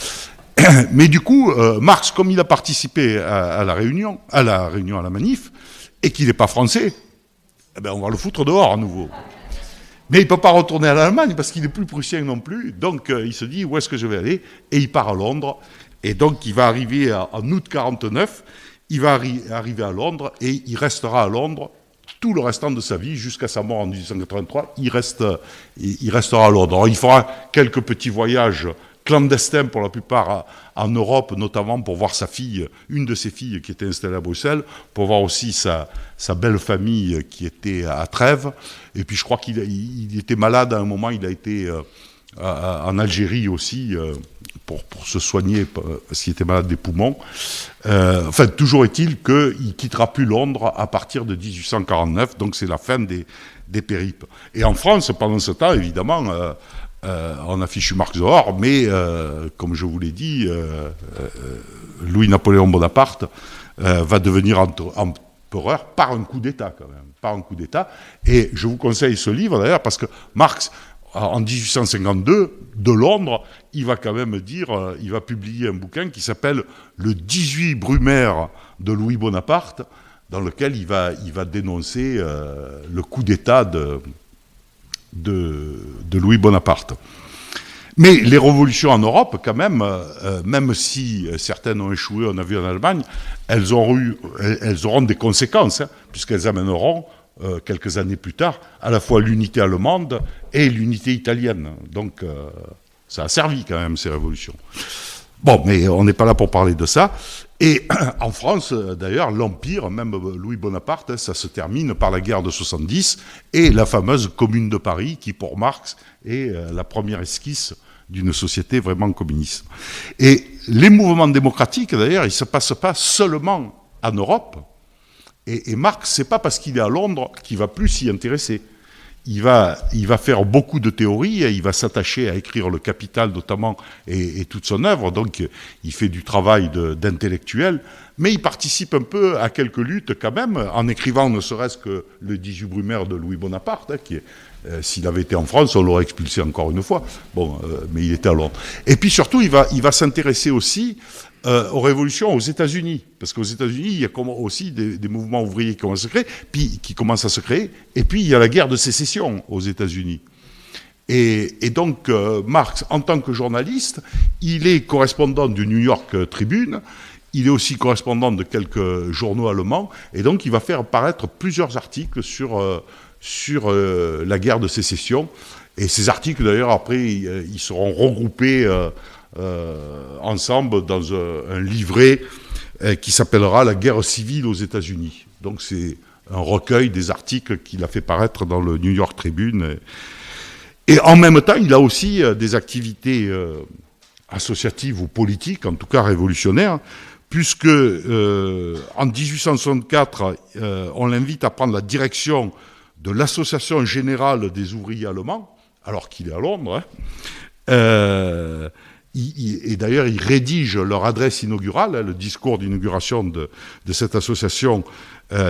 Mais du coup, Marx, comme il a participé à la manif, et qu'il n'est pas français, eh ben on va le foutre dehors à nouveau. Mais il ne peut pas retourner à l'Allemagne parce qu'il n'est plus prussien non plus. Donc il se dit, où est-ce que je vais aller? Et il part à Londres. Et donc il va arriver en août 49, il va arriver à Londres et il restera à Londres tout le restant de sa vie, jusqu'à sa mort en 1883. Il restera à Londres. Alors, il fera quelques petits voyages clandestins pour la plupart en Europe, notamment pour voir sa fille, une de ses filles qui était installée à Bruxelles, pour voir aussi sa belle famille qui était à Trèves. Et puis je crois qu'il était malade à un moment, il a été en Algérie aussi pour se soigner parce qu'il était malade des poumons. Enfin, toujours est-il qu'il quittera plus Londres à partir de 1849, donc c'est la fin des périples. Et en France, pendant ce temps, évidemment, on a fichu Marx dehors, mais comme je vous l'ai dit, Louis-Napoléon Bonaparte va devenir empereur par un coup d'État quand même, par un coup d'État. Et je vous conseille ce livre d'ailleurs parce que Marx, en 1852, de Londres, il va quand même dire, il va publier un bouquin qui s'appelle « Le 18 Brumaire de Louis Bonaparte », dans lequel il va dénoncer le coup d'État de Louis Bonaparte. Mais les révolutions en Europe, quand même, même si certaines ont échoué, on a vu en Allemagne, elles auront des conséquences, hein, puisqu'elles amèneront, quelques années plus tard, à la fois l'unité allemande et l'unité italienne. Donc, ça a servi quand même, ces révolutions. Bon, mais on n'est pas là pour parler de ça. Et en France, d'ailleurs, l'Empire, même Louis Bonaparte, ça se termine par la guerre de 70 et la fameuse Commune de Paris, qui pour Marx est la première esquisse d'une société vraiment communiste. Et les mouvements démocratiques, d'ailleurs, ils ne se passent pas seulement en Europe. Et Marx, c'est pas parce qu'il est à Londres qu'il va plus s'y intéresser. Il va faire beaucoup de théories, et il va s'attacher à écrire le Capital notamment et toute son œuvre, donc il fait du travail d'intellectuel, mais il participe un peu à quelques luttes quand même, en écrivant ne serait-ce que le 18 Brumaire de Louis Bonaparte, hein, qui est, s'il avait été en France, on l'aurait expulsé encore une fois, mais il était à Londres. Et puis surtout, il va s'intéresser aussi aux révolutions aux États-Unis, parce qu'aux États-Unis, il y a aussi des mouvements ouvriers qui commencent à se créer, et puis il y a la guerre de sécession aux États-Unis. Et donc, Marx, en tant que journaliste, il est correspondant du New York Tribune, il est aussi correspondant de quelques journaux allemands, et donc il va faire apparaître plusieurs articles sur la guerre de sécession. Et ces articles, d'ailleurs, après, ils seront regroupés ensemble dans un livret qui s'appellera « La guerre civile aux États-Unis ». Donc c'est un recueil des articles qu'il a fait paraître dans le New York Tribune. Et en même temps, il a aussi des activités associatives ou politiques, en tout cas révolutionnaires, puisque en 1864, on l'invite à prendre la direction de l'Association générale des ouvriers allemands, alors qu'il est à Londres, hein. Et d'ailleurs, ils rédigent leur adresse inaugurale, le discours d'inauguration de cette association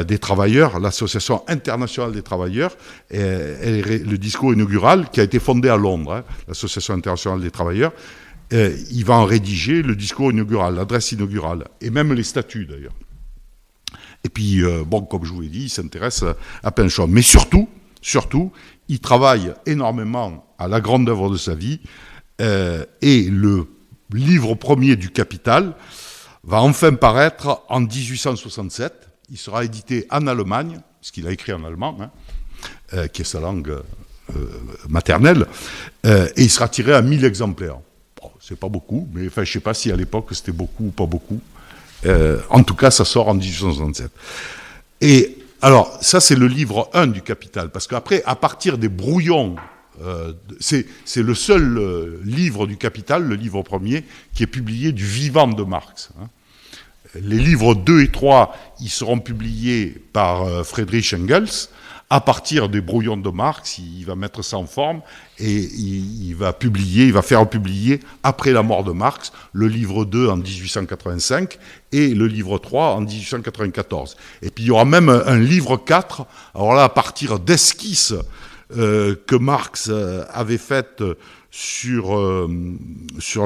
des travailleurs, l'association internationale des travailleurs, le discours inaugural qui a été fondé à Londres, hein, l'association internationale des travailleurs, il va en rédiger le discours inaugural, l'adresse inaugurale, et même les statuts d'ailleurs. Et puis, comme je vous l'ai dit, il s'intéresse à plein de choses. Mais surtout, il travaille énormément à la grande œuvre de sa vie, et le livre premier du Capital va enfin paraître en 1867. Il sera édité en Allemagne, parce qu'il a écrit en allemand, hein, qui est sa langue maternelle, et il sera tiré à 1000 exemplaires. Bon, c'est pas beaucoup, mais enfin, je ne sais pas si à l'époque c'était beaucoup ou pas beaucoup. En tout cas, ça sort en 1867. Et alors, ça c'est le livre 1 du Capital, parce qu'après, à partir des brouillons, c'est le seul livre du Capital, le livre premier, qui est publié du vivant de Marx. Hein. Les livres 2 et 3, ils seront publiés par Friedrich Engels. À partir des brouillons de Marx, il va mettre ça en forme et il va faire publier, après la mort de Marx, le livre 2 en 1885 et le livre 3 en 1894. Et puis il y aura même un livre 4, alors là, à partir d'esquisses que Marx avait faites sur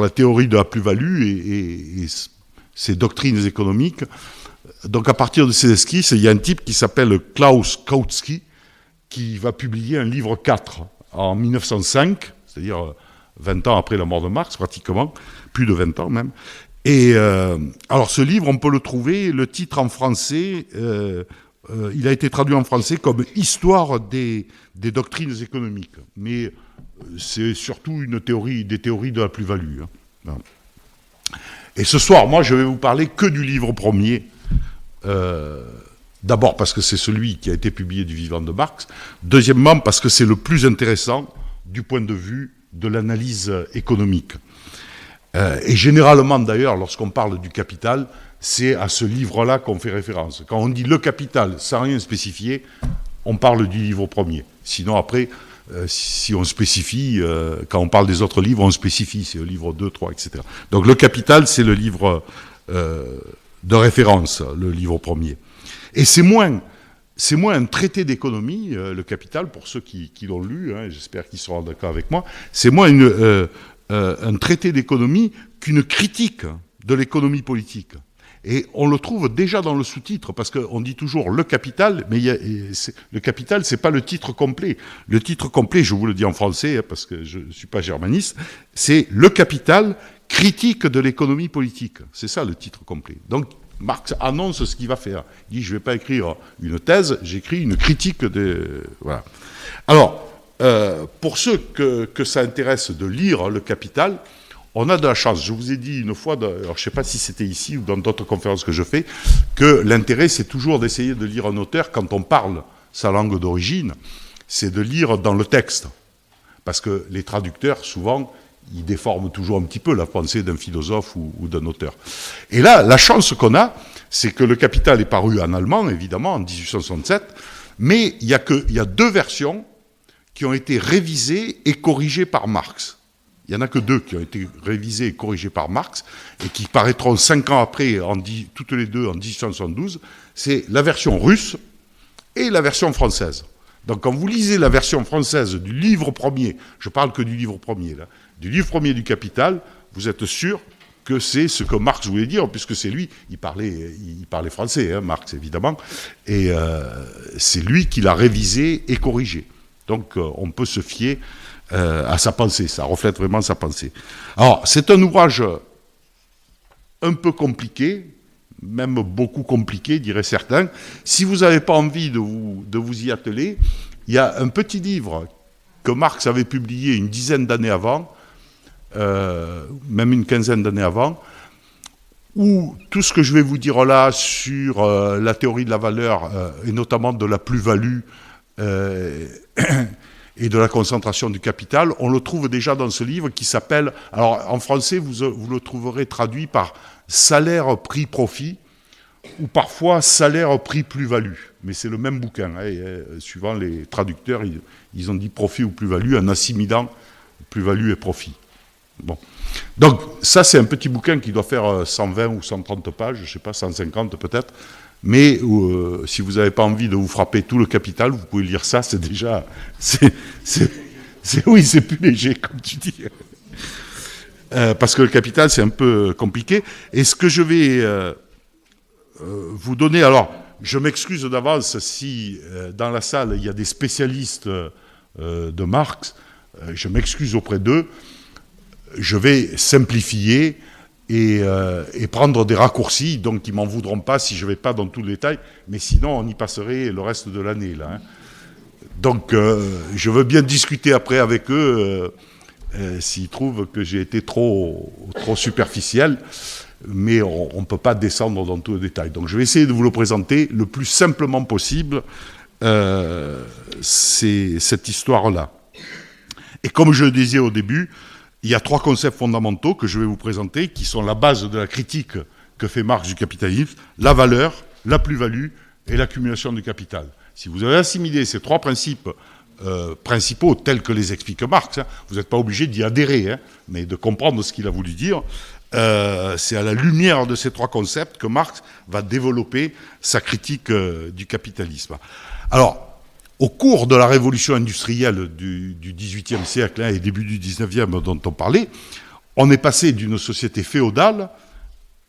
la théorie de la plus-value et ses doctrines économiques. Donc à partir de ces esquisses, il y a un type qui s'appelle Klaus Kautsky qui va publier un livre 4 en 1905, c'est-à-dire 20 ans après la mort de Marx pratiquement, plus de 20 ans même. Et alors ce livre, on peut le trouver, le titre en français, il a été traduit en français comme « Histoire des doctrines économiques ». Mais c'est surtout des théories de la plus-value. Hein. Et ce soir, moi, je vais vous parler que du livre premier. D'abord parce que c'est celui qui a été publié du vivant de Marx. Deuxièmement, parce que c'est le plus intéressant du point de vue de l'analyse économique. Et généralement, d'ailleurs, lorsqu'on parle du capital, c'est à ce livre-là qu'on fait référence. Quand on dit le capital sans rien spécifier, on parle du livre premier. Sinon, après, si on spécifie, quand on parle des autres livres, on spécifie, c'est le livre 2, 3, etc. Donc le capital, c'est le livre de référence, le livre premier. Et c'est moins un traité d'économie, le capital, pour ceux qui l'ont lu, hein, j'espère qu'ils seront d'accord avec moi, c'est moins un traité d'économie qu'une critique de l'économie politique. Et on le trouve déjà dans le sous-titre, parce qu'on dit toujours le capital, mais le capital, c'est pas le titre complet. Le titre complet, je vous le dis en français, hein, parce que je ne suis pas germaniste, c'est le capital, critique de l'économie politique. C'est ça le titre complet. Donc, Marx annonce ce qu'il va faire. Il dit, je ne vais pas écrire une thèse, j'écris une critique de... Voilà. Alors, pour ceux que ça intéresse de lire le capital, on a de la chance. Je vous ai dit une fois, alors je ne sais pas si c'était ici ou dans d'autres conférences que je fais, que l'intérêt, c'est toujours d'essayer de lire un auteur quand on parle sa langue d'origine, c'est de lire dans le texte. Parce que les traducteurs, souvent, ils déforment toujours un petit peu la pensée d'un philosophe ou d'un auteur. Et là, la chance qu'on a, c'est que le Capital est paru en allemand, évidemment, en 1867, mais il y a 2 versions qui ont été révisées et corrigées par Marx. Il n'y en a que 2 qui ont été révisées et corrigées par Marx, et qui paraîtront 5 ans après, toutes les 2 en 1872, c'est la version russe et la version française. Donc quand vous lisez la version française du livre premier, je parle que du livre premier, là, du livre premier du Capital, vous êtes sûr que c'est ce que Marx voulait dire, puisque c'est lui, il parlait français, hein, Marx évidemment, et c'est lui qui l'a révisé et corrigé. Donc on peut se fier à sa pensée, ça reflète vraiment sa pensée. Alors c'est un ouvrage un peu compliqué, même beaucoup compliqué, diraient certains. Si vous n'avez pas envie de vous y atteler, il y a un petit livre que Marx avait publié une dizaine d'années avant, même une quinzaine d'années avant, où tout ce que je vais vous dire là sur la théorie de la valeur, et notamment de la plus-value et de la concentration du capital, on le trouve déjà dans ce livre qui s'appelle, alors en français vous le trouverez traduit par salaire, prix, profit, ou parfois salaire, prix, plus-value. Mais c'est le même bouquin. Hein, et, suivant les traducteurs, ils ont dit profit ou plus-value en assimilant plus-value et profit. Bon. Donc ça, c'est un petit bouquin qui doit faire 120 ou 130 pages, je ne sais pas, 150 peut-être. Mais si vous n'avez pas envie de vous frapper tout le capital, vous pouvez lire ça, c'est déjà... oui, c'est plus léger, comme tu dis. Parce que le capital, c'est un peu compliqué. Et ce que je vais vous donner... Alors, je m'excuse d'avance si dans la salle, il y a des spécialistes de Marx. Je m'excuse auprès d'eux. Je vais simplifier et prendre des raccourcis, donc ils ne m'en voudront pas si je ne vais pas dans tout le détail, mais sinon on y passerait le reste de l'année, là. Hein. Donc je veux bien discuter après avec eux s'ils trouvent que j'ai été trop superficiel, mais on ne peut pas descendre dans tout le détail. Donc je vais essayer de vous le présenter le plus simplement possible, c'est cette histoire-là. Et comme je le disais au début, il y a 3 concepts fondamentaux que je vais vous présenter, qui sont la base de la critique que fait Marx du capitalisme, la valeur, la plus-value et l'accumulation du capital. Si vous avez assimilé ces 3 principes principaux tels que les explique Marx, hein, vous n'êtes pas obligé d'y adhérer, hein, mais de comprendre ce qu'il a voulu dire. C'est à la lumière de ces 3 concepts que Marx va développer sa critique du capitalisme. Alors, au cours de la révolution industrielle du XVIIIe siècle et début du XIXe dont on parlait, on est passé d'une société féodale,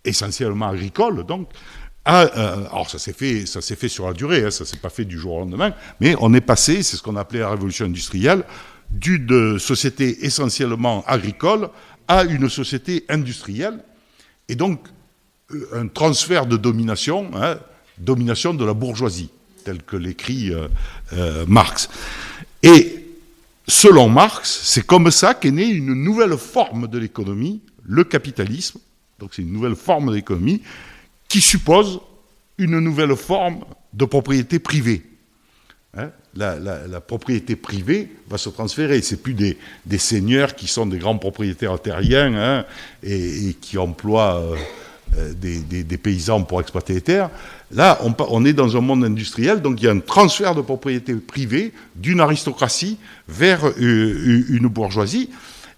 essentiellement agricole, donc, alors ça s'est fait sur la durée, ça s'est pas fait du jour au lendemain, mais on est passé, c'est ce qu'on appelait la révolution industrielle, d'une société essentiellement agricole à une société industrielle, et donc un transfert de domination, domination de la bourgeoisie, tel que l'écrit Marx. Et selon Marx, c'est comme ça qu'est née une nouvelle forme de l'économie, le capitalisme. Donc c'est une nouvelle forme de l'économie qui suppose une nouvelle forme de propriété privée. La propriété privée va se transférer. C'est plus des seigneurs qui sont des grands propriétaires terriens et qui emploient des paysans pour exploiter les terres. Là, on est dans un monde industriel, donc il y a un transfert de propriété privée d'une aristocratie vers une bourgeoisie.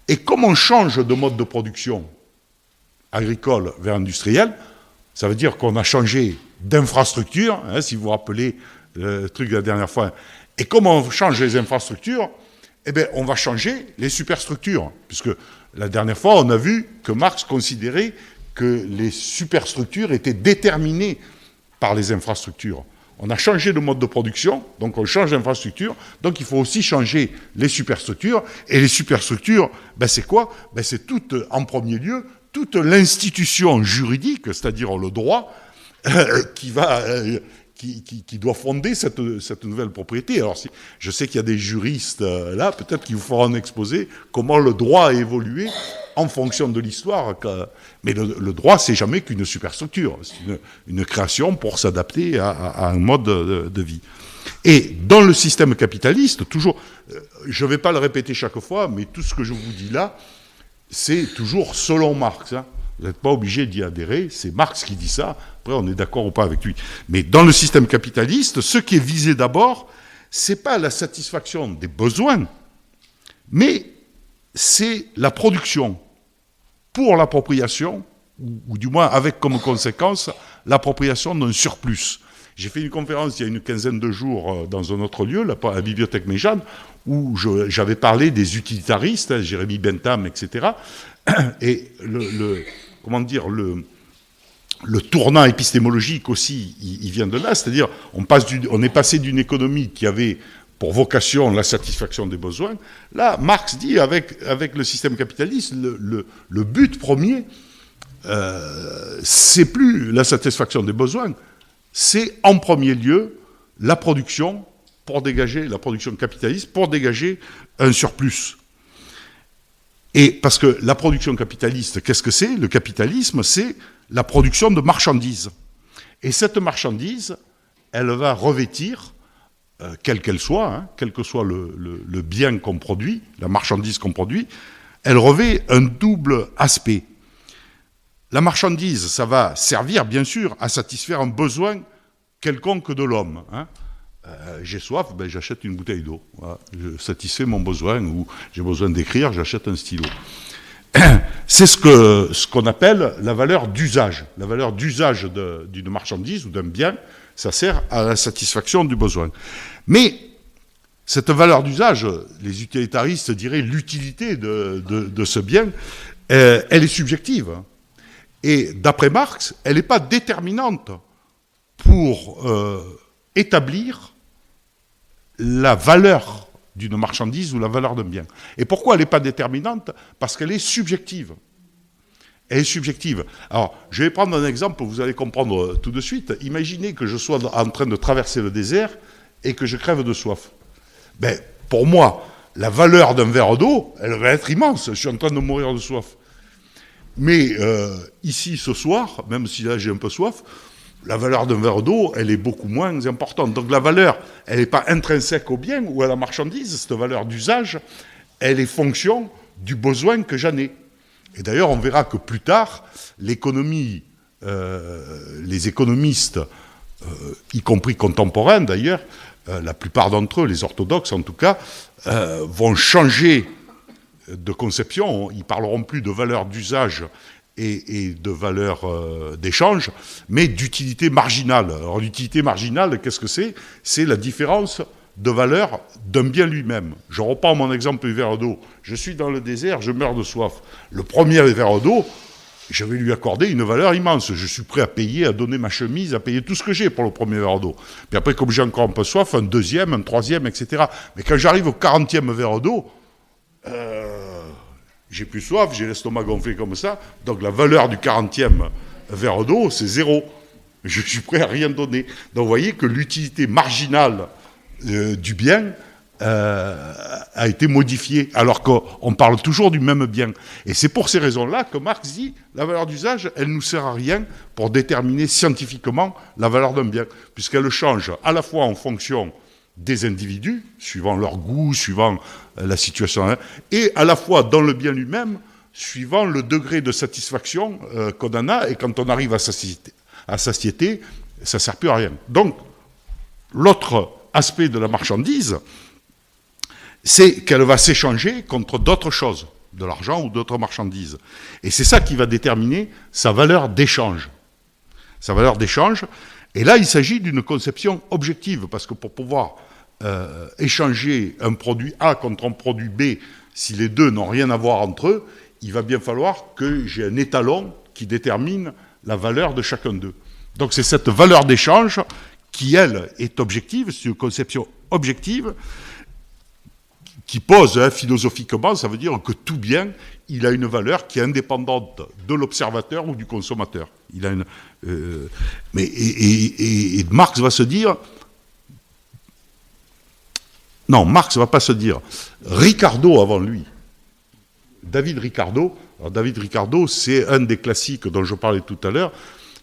Et comme on change de mode de production agricole vers industriel, ça veut dire qu'on a changé d'infrastructure, si vous vous rappelez le truc de la dernière fois. Et comme on change les infrastructures, eh bien, on va changer les superstructures. Puisque la dernière fois, on a vu que Marx considérait que les superstructures étaient déterminées par les infrastructures. On a changé de mode de production, donc on change d'infrastructure, donc il faut aussi changer les superstructures. Et les superstructures, c'est quoi ? C'est en premier lieu, toute l'institution juridique, c'est-à-dire le droit, qui doit fonder cette nouvelle propriété. Alors, je sais qu'il y a des juristes là, peut-être qu'ils vous feront un exposé comment le droit a évolué en fonction de l'histoire. Mais le droit, c'est jamais qu'une superstructure. C'est une création pour s'adapter à un mode de vie. Et dans le système capitaliste, toujours, je ne vais pas le répéter chaque fois, mais tout ce que je vous dis là, c'est toujours selon Marx. Vous n'êtes pas obligé d'y adhérer, c'est Marx qui dit ça, après on est d'accord ou pas avec lui. Mais dans le système capitaliste, ce qui est visé d'abord, c'est pas la satisfaction des besoins, mais c'est la production pour l'appropriation, ou du moins avec comme conséquence l'appropriation d'un surplus. J'ai fait une conférence il y a une quinzaine de jours dans un autre lieu, à la Bibliothèque Méjeanne, où j'avais parlé des utilitaristes, Jérémy Bentham, etc. Et le tournant épistémologique aussi, il vient de là, c'est-à-dire on est passé d'une économie qui avait pour vocation la satisfaction des besoins. Là, Marx dit, avec le système capitaliste, le but premier, c'est plus la satisfaction des besoins, c'est en premier lieu la production capitaliste pour dégager un surplus. Et parce que la production capitaliste, qu'est-ce que c'est ? Le capitalisme, c'est la production de marchandises. Et cette marchandise, elle va revêtir, quelle qu'elle soit, quel que soit le bien qu'on produit, la marchandise qu'on produit, elle revêt un double aspect. La marchandise, ça va servir, bien sûr, à satisfaire un besoin quelconque de l'homme. J'ai soif, j'achète une bouteille d'eau. Voilà. Je satisfais mon besoin, ou j'ai besoin d'écrire, j'achète un stylo. C'est ce qu'on appelle la valeur d'usage. La valeur d'usage d'une marchandise ou d'un bien, ça sert à la satisfaction du besoin. Mais cette valeur d'usage, les utilitaristes diraient l'utilité de ce bien, elle est subjective. Et d'après Marx, elle n'est pas déterminante pour établir la valeur d'une marchandise ou la valeur d'un bien. Et pourquoi elle n'est pas déterminante ? Parce qu'elle est subjective. Elle est subjective. Alors, je vais prendre un exemple, vous allez comprendre tout de suite. Imaginez que je sois en train de traverser le désert et que je crève de soif. Pour moi, la valeur d'un verre d'eau, elle va être immense. Je suis en train de mourir de soif. Mais ici, ce soir, même si là j'ai un peu soif, la valeur d'un verre d'eau, elle est beaucoup moins importante. Donc la valeur, elle n'est pas intrinsèque au bien ou à la marchandise. Cette valeur d'usage, elle est fonction du besoin que j'en ai. Et d'ailleurs, on verra que plus tard, l'économie, les économistes, y compris contemporains d'ailleurs, la plupart d'entre eux, les orthodoxes en tout cas, vont changer de conception. Ils ne parleront plus de valeur d'usage et de valeur d'échange, mais d'utilité marginale. Alors l'utilité marginale, qu'est-ce que c'est ? C'est la différence de valeur d'un bien lui-même. Je reprends mon exemple du verre d'eau. Je suis dans le désert, je meurs de soif. Le premier verre d'eau, je vais lui accorder une valeur immense. Je suis prêt à payer, à donner ma chemise, à payer tout ce que j'ai pour le premier verre d'eau. Puis après, comme j'ai encore un peu soif, un deuxième, un troisième, etc. Mais quand j'arrive au 40e verre d'eau, j'ai plus soif, j'ai l'estomac gonflé comme ça. Donc la valeur du 40e verre d'eau, c'est 0. Je suis prêt à rien donner. Donc vous voyez que l'utilité marginale du bien a été modifiée, alors qu'on parle toujours du même bien. Et c'est pour ces raisons-là que Marx dit la valeur d'usage, elle ne nous sert à rien pour déterminer scientifiquement la valeur d'un bien, puisqu'elle change à la fois en fonction des individus, suivant leur goût, suivant la situation, et à la fois dans le bien lui-même, suivant le degré de satisfaction qu'on en a, et quand on arrive à satiété, ça ne sert plus à rien. Donc, l'autre aspect de la marchandise, c'est qu'elle va s'échanger contre d'autres choses, de l'argent ou d'autres marchandises. Et c'est ça qui va déterminer sa valeur d'échange. Sa valeur d'échange. Et là, il s'agit d'une conception objective, parce que pour pouvoir échanger un produit A contre un produit B, si les deux n'ont rien à voir entre eux, il va bien falloir que j'ai un étalon qui détermine la valeur de chacun d'eux. Donc c'est cette valeur d'échange qui, elle, est objective, c'est une conception objective, qui pose philosophiquement, ça veut dire que tout bien, il a une valeur qui est indépendante de l'observateur ou du consommateur. Il a une, et Marx va se dire, non, Marx ne va pas se dire, Ricardo avant lui, David Ricardo, alors David Ricardo, c'est un des classiques dont je parlais tout à l'heure,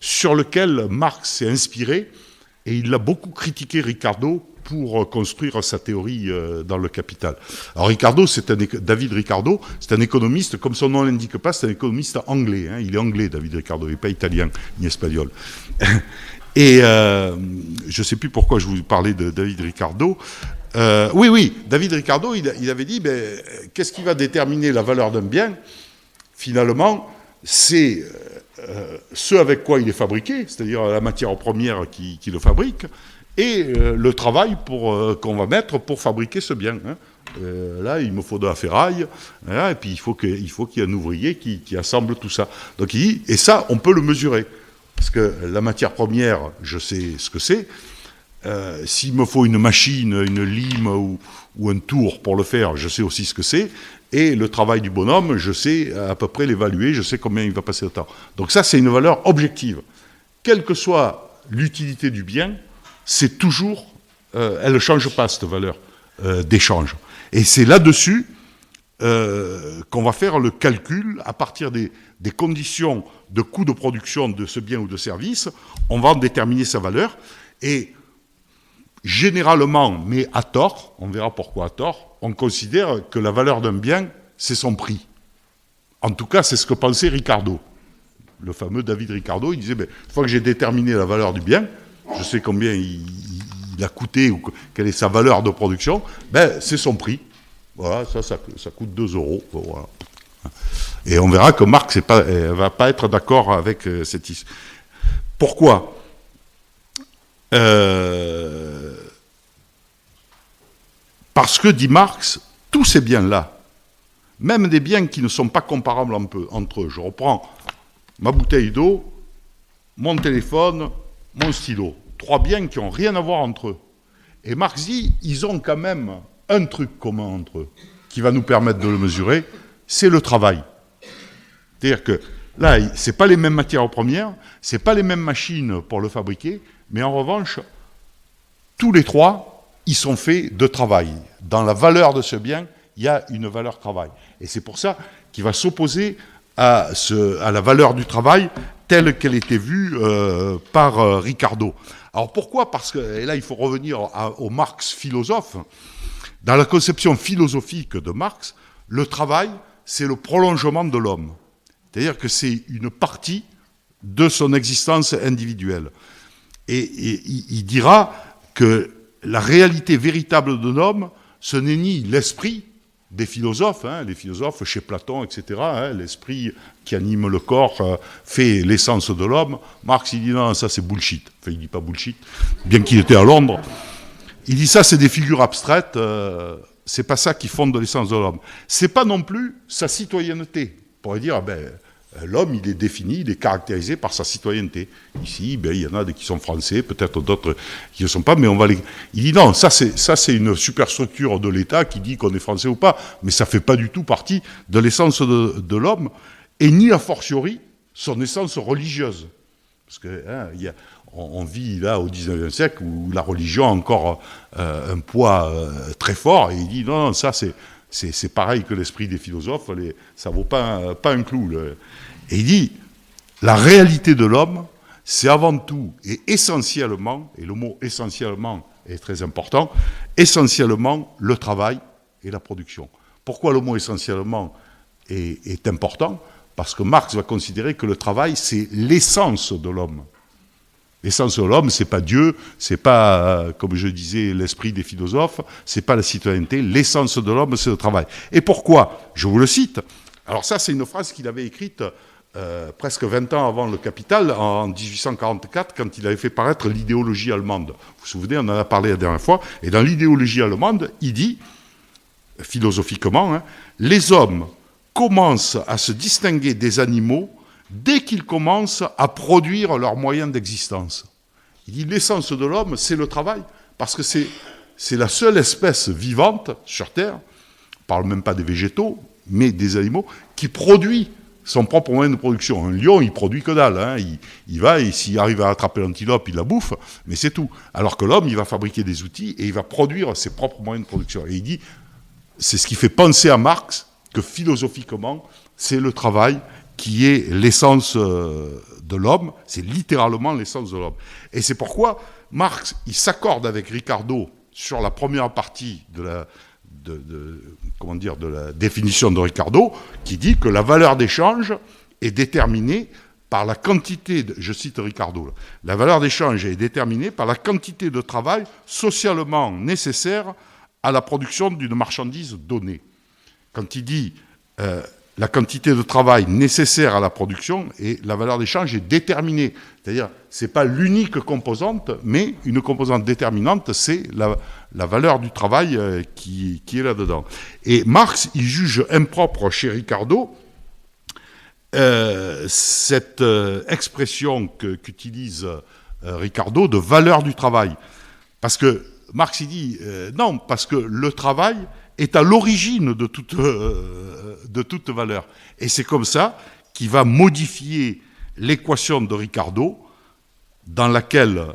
sur lequel Marx s'est inspiré, et il a beaucoup critiqué Ricardo pour construire sa théorie dans le Capital. Alors David Ricardo, c'est un économiste, comme son nom l'indique pas, c'est un économiste anglais. Hein, il est anglais, David Ricardo, il n'est pas italien ni espagnol. Et je ne sais plus pourquoi je vous parlais de David Ricardo. Oui, David Ricardo, il avait dit, qu'est-ce qui va déterminer la valeur d'un bien ? Finalement, c'est ce avec quoi il est fabriqué, c'est-à-dire la matière première qui le fabrique, et le travail qu'on va mettre pour fabriquer ce bien. Hein. Là, il me faut de la ferraille, hein, et puis il faut qu'il y ait un ouvrier qui assemble tout ça. Donc il dit, et ça, on peut le mesurer, parce que la matière première, je sais ce que c'est. S'il me faut une machine, une lime ou un tour pour le faire, je sais aussi ce que c'est. Et le travail du bonhomme, je sais à peu près l'évaluer, je sais combien il va passer de temps. Donc ça, c'est une valeur objective. Quelle que soit l'utilité du bien, c'est toujours, elle ne change pas, cette valeur d'échange. Et c'est là-dessus qu'on va faire le calcul, à partir des conditions de coût de production de ce bien ou de service, on va en déterminer sa valeur. Et généralement, mais à tort, on verra pourquoi à tort, on considère que la valeur d'un bien, c'est son prix. En tout cas, c'est ce que pensait Ricardo. Le fameux David Ricardo, il disait, une fois que j'ai déterminé la valeur du bien, je sais combien il a coûté ou quelle est sa valeur de production, c'est son prix. Voilà, ça coûte 2 euros. Voilà. Et on verra que Marx ne va pas être d'accord avec cette histoire. Pourquoi ? Parce que, dit Marx, tous ces biens-là, même des biens qui ne sont pas comparables entre eux, je reprends ma bouteille d'eau, mon téléphone, mon stylo, 3 biens qui n'ont rien à voir entre eux. Et Marx dit, ils ont quand même un truc commun entre eux, qui va nous permettre de le mesurer, c'est le travail. C'est-à-dire que là, ce n'est pas les mêmes matières premières, ce n'est pas les mêmes machines pour le fabriquer, mais en revanche, tous les 3, ils sont faits de travail. Dans la valeur de ce bien, il y a une valeur travail. Et c'est pour ça qu'il va s'opposer à la valeur du travail telle qu'elle était vue par Ricardo. Alors pourquoi ? Parce que, et là il faut revenir au Marx philosophe, dans la conception philosophique de Marx, le travail, c'est le prolongement de l'homme. C'est-à-dire que c'est une partie de son existence individuelle. Et il dira que la réalité véritable de l'homme, ce n'est ni l'esprit des philosophes, hein, les philosophes chez Platon, etc., hein, l'esprit qui anime le corps fait l'essence de l'homme. Marx, il dit non, ça c'est bullshit. Enfin, il ne dit pas bullshit, bien qu'il était à Londres. Il dit ça, c'est des figures abstraites, c'est pas ça qui fonde l'essence de l'homme. C'est pas non plus sa citoyenneté. On pourrait dire, l'homme, il est défini, il est caractérisé par sa citoyenneté. Ici, il y en a qui sont français, peut-être d'autres qui ne sont pas, mais on va les... Il dit non, ça c'est une superstructure de l'État qui dit qu'on est français ou pas, mais ça fait pas du tout partie de l'essence de l'homme, et ni a fortiori son essence religieuse. Parce que on vit là au XIXe siècle où la religion a encore un poids très fort, et il dit non, ça c'est pareil que l'esprit des philosophes, ça vaut pas un clou. Et il dit, la réalité de l'homme, c'est avant tout et essentiellement, et le mot essentiellement est très important, essentiellement le travail et la production. Pourquoi le mot essentiellement est important ? Parce que Marx va considérer que le travail, c'est l'essence de l'homme. L'essence de l'homme, c'est pas Dieu, c'est pas, comme je disais, l'esprit des philosophes, c'est pas la citoyenneté. L'essence de l'homme, c'est le travail. Et pourquoi ? Je vous le cite. Alors ça, c'est une phrase qu'il avait écrite presque 20 ans avant le Capital, en 1844, quand il avait fait paraître l'idéologie allemande. Vous vous souvenez, on en a parlé la dernière fois. Et dans l'idéologie allemande, il dit, philosophiquement, les hommes commencent à se distinguer des animaux dès qu'ils commencent à produire leurs moyens d'existence. Il dit l'essence de l'homme, c'est le travail, parce que c'est la seule espèce vivante sur Terre, on ne parle même pas des végétaux, mais des animaux, qui produit son propre moyen de production. Un lion, il produit que dalle. Il va, et s'il arrive à attraper l'antilope, il la bouffe, mais c'est tout. Alors que l'homme, il va fabriquer des outils et il va produire ses propres moyens de production. Et il dit, c'est ce qui fait penser à Marx que philosophiquement, c'est le travail qui est l'essence de l'homme, c'est littéralement l'essence de l'homme. Et c'est pourquoi Marx, il s'accorde avec Ricardo sur la première partie de la définition de Ricardo, qui dit que la valeur d'échange est déterminée par la quantité, je cite Ricardo, la valeur d'échange est déterminée par la quantité de travail socialement nécessaire à la production d'une marchandise donnée. Quand il dit la quantité de travail nécessaire à la production, et la valeur d'échange est déterminée. C'est-à-dire, ce n'est pas l'unique composante, mais une composante déterminante, c'est la valeur du travail qui est là-dedans. Et Marx, il juge impropre chez Ricardo cette expression qu'utilise Ricardo de valeur du travail. Parce que Marx, il dit non, parce que le travail est à l'origine de toute valeur. Et c'est comme ça qu'il va modifier l'équation de Ricardo, dans laquelle,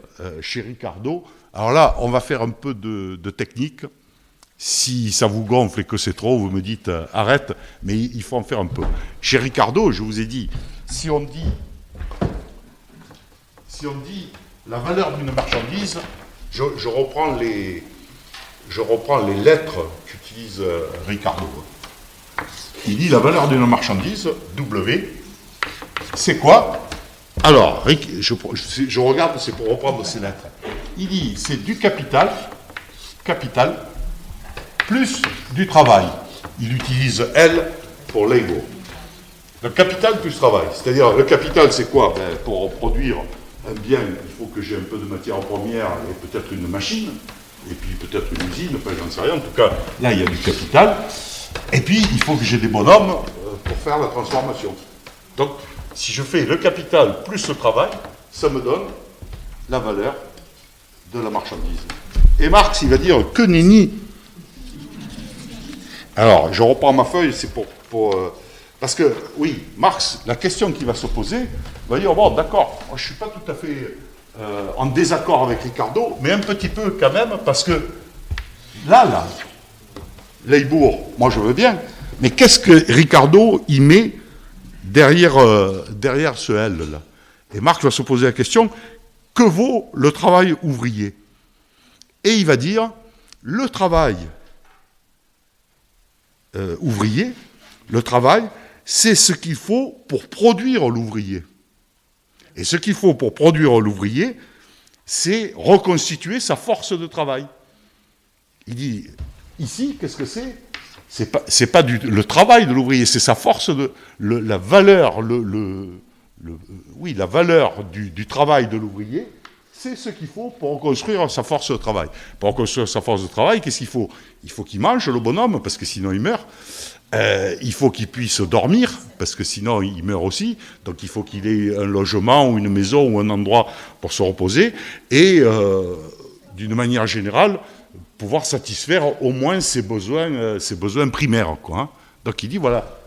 chez Ricardo, alors là, on va faire un peu de technique. Si ça vous gonfle et que c'est trop, vous me dites arrête, mais il faut en faire un peu. Chez Ricardo, je vous ai dit, si on dit la valeur d'une marchandise, je reprends les lettres qu'utilise Ricardo. Il dit la valeur d'une marchandise, W, c'est quoi ? Alors, je regarde, c'est pour reprendre ces lettres. Il dit, c'est du capital, plus du travail. Il utilise L pour l'ego. Le capital plus travail. C'est-à-dire, le capital, c'est quoi ? Pour produire un bien, il faut que j'ai un peu de matière première et peut-être une machine, et puis peut-être une usine, enfin, j'en sais rien. En tout cas, là, il y a du capital. Et puis, il faut que j'ai des bonhommes pour faire la transformation. Donc, si je fais le capital plus le travail, ça me donne la valeur de la marchandise. Et Marx, il va dire que nenni. Alors, je reprends ma feuille, c'est pour parce que, oui, Marx, la question qui va se poser, va dire, bon, d'accord, moi, je ne suis pas tout à fait en désaccord avec Ricardo, mais un petit peu quand même, parce que là, Leibourg, moi je veux bien, mais qu'est-ce que Ricardo y met derrière ce L-là ? Et Marx va se poser la question, que vaut le travail ouvrier ? Et il va dire, le travail ouvrier, le travail, c'est ce qu'il faut pour produire l'ouvrier. Et ce qu'il faut pour produire l'ouvrier, c'est reconstituer sa force de travail. Il dit, ici, qu'est-ce que c'est ? C'est pas le travail de l'ouvrier, c'est sa force la valeur, la valeur du travail de l'ouvrier, c'est ce qu'il faut pour reconstruire sa force de travail. Pour reconstruire sa force de travail, qu'est-ce qu'il faut? Il faut qu'il mange, le bonhomme, parce que sinon il meurt. Il faut qu'il puisse dormir, parce que sinon il meurt aussi. Donc il faut qu'il ait un logement ou une maison ou un endroit pour se reposer. Et d'une manière générale, pouvoir satisfaire au moins ses besoins primaires, quoi, hein. Donc il dit, voilà,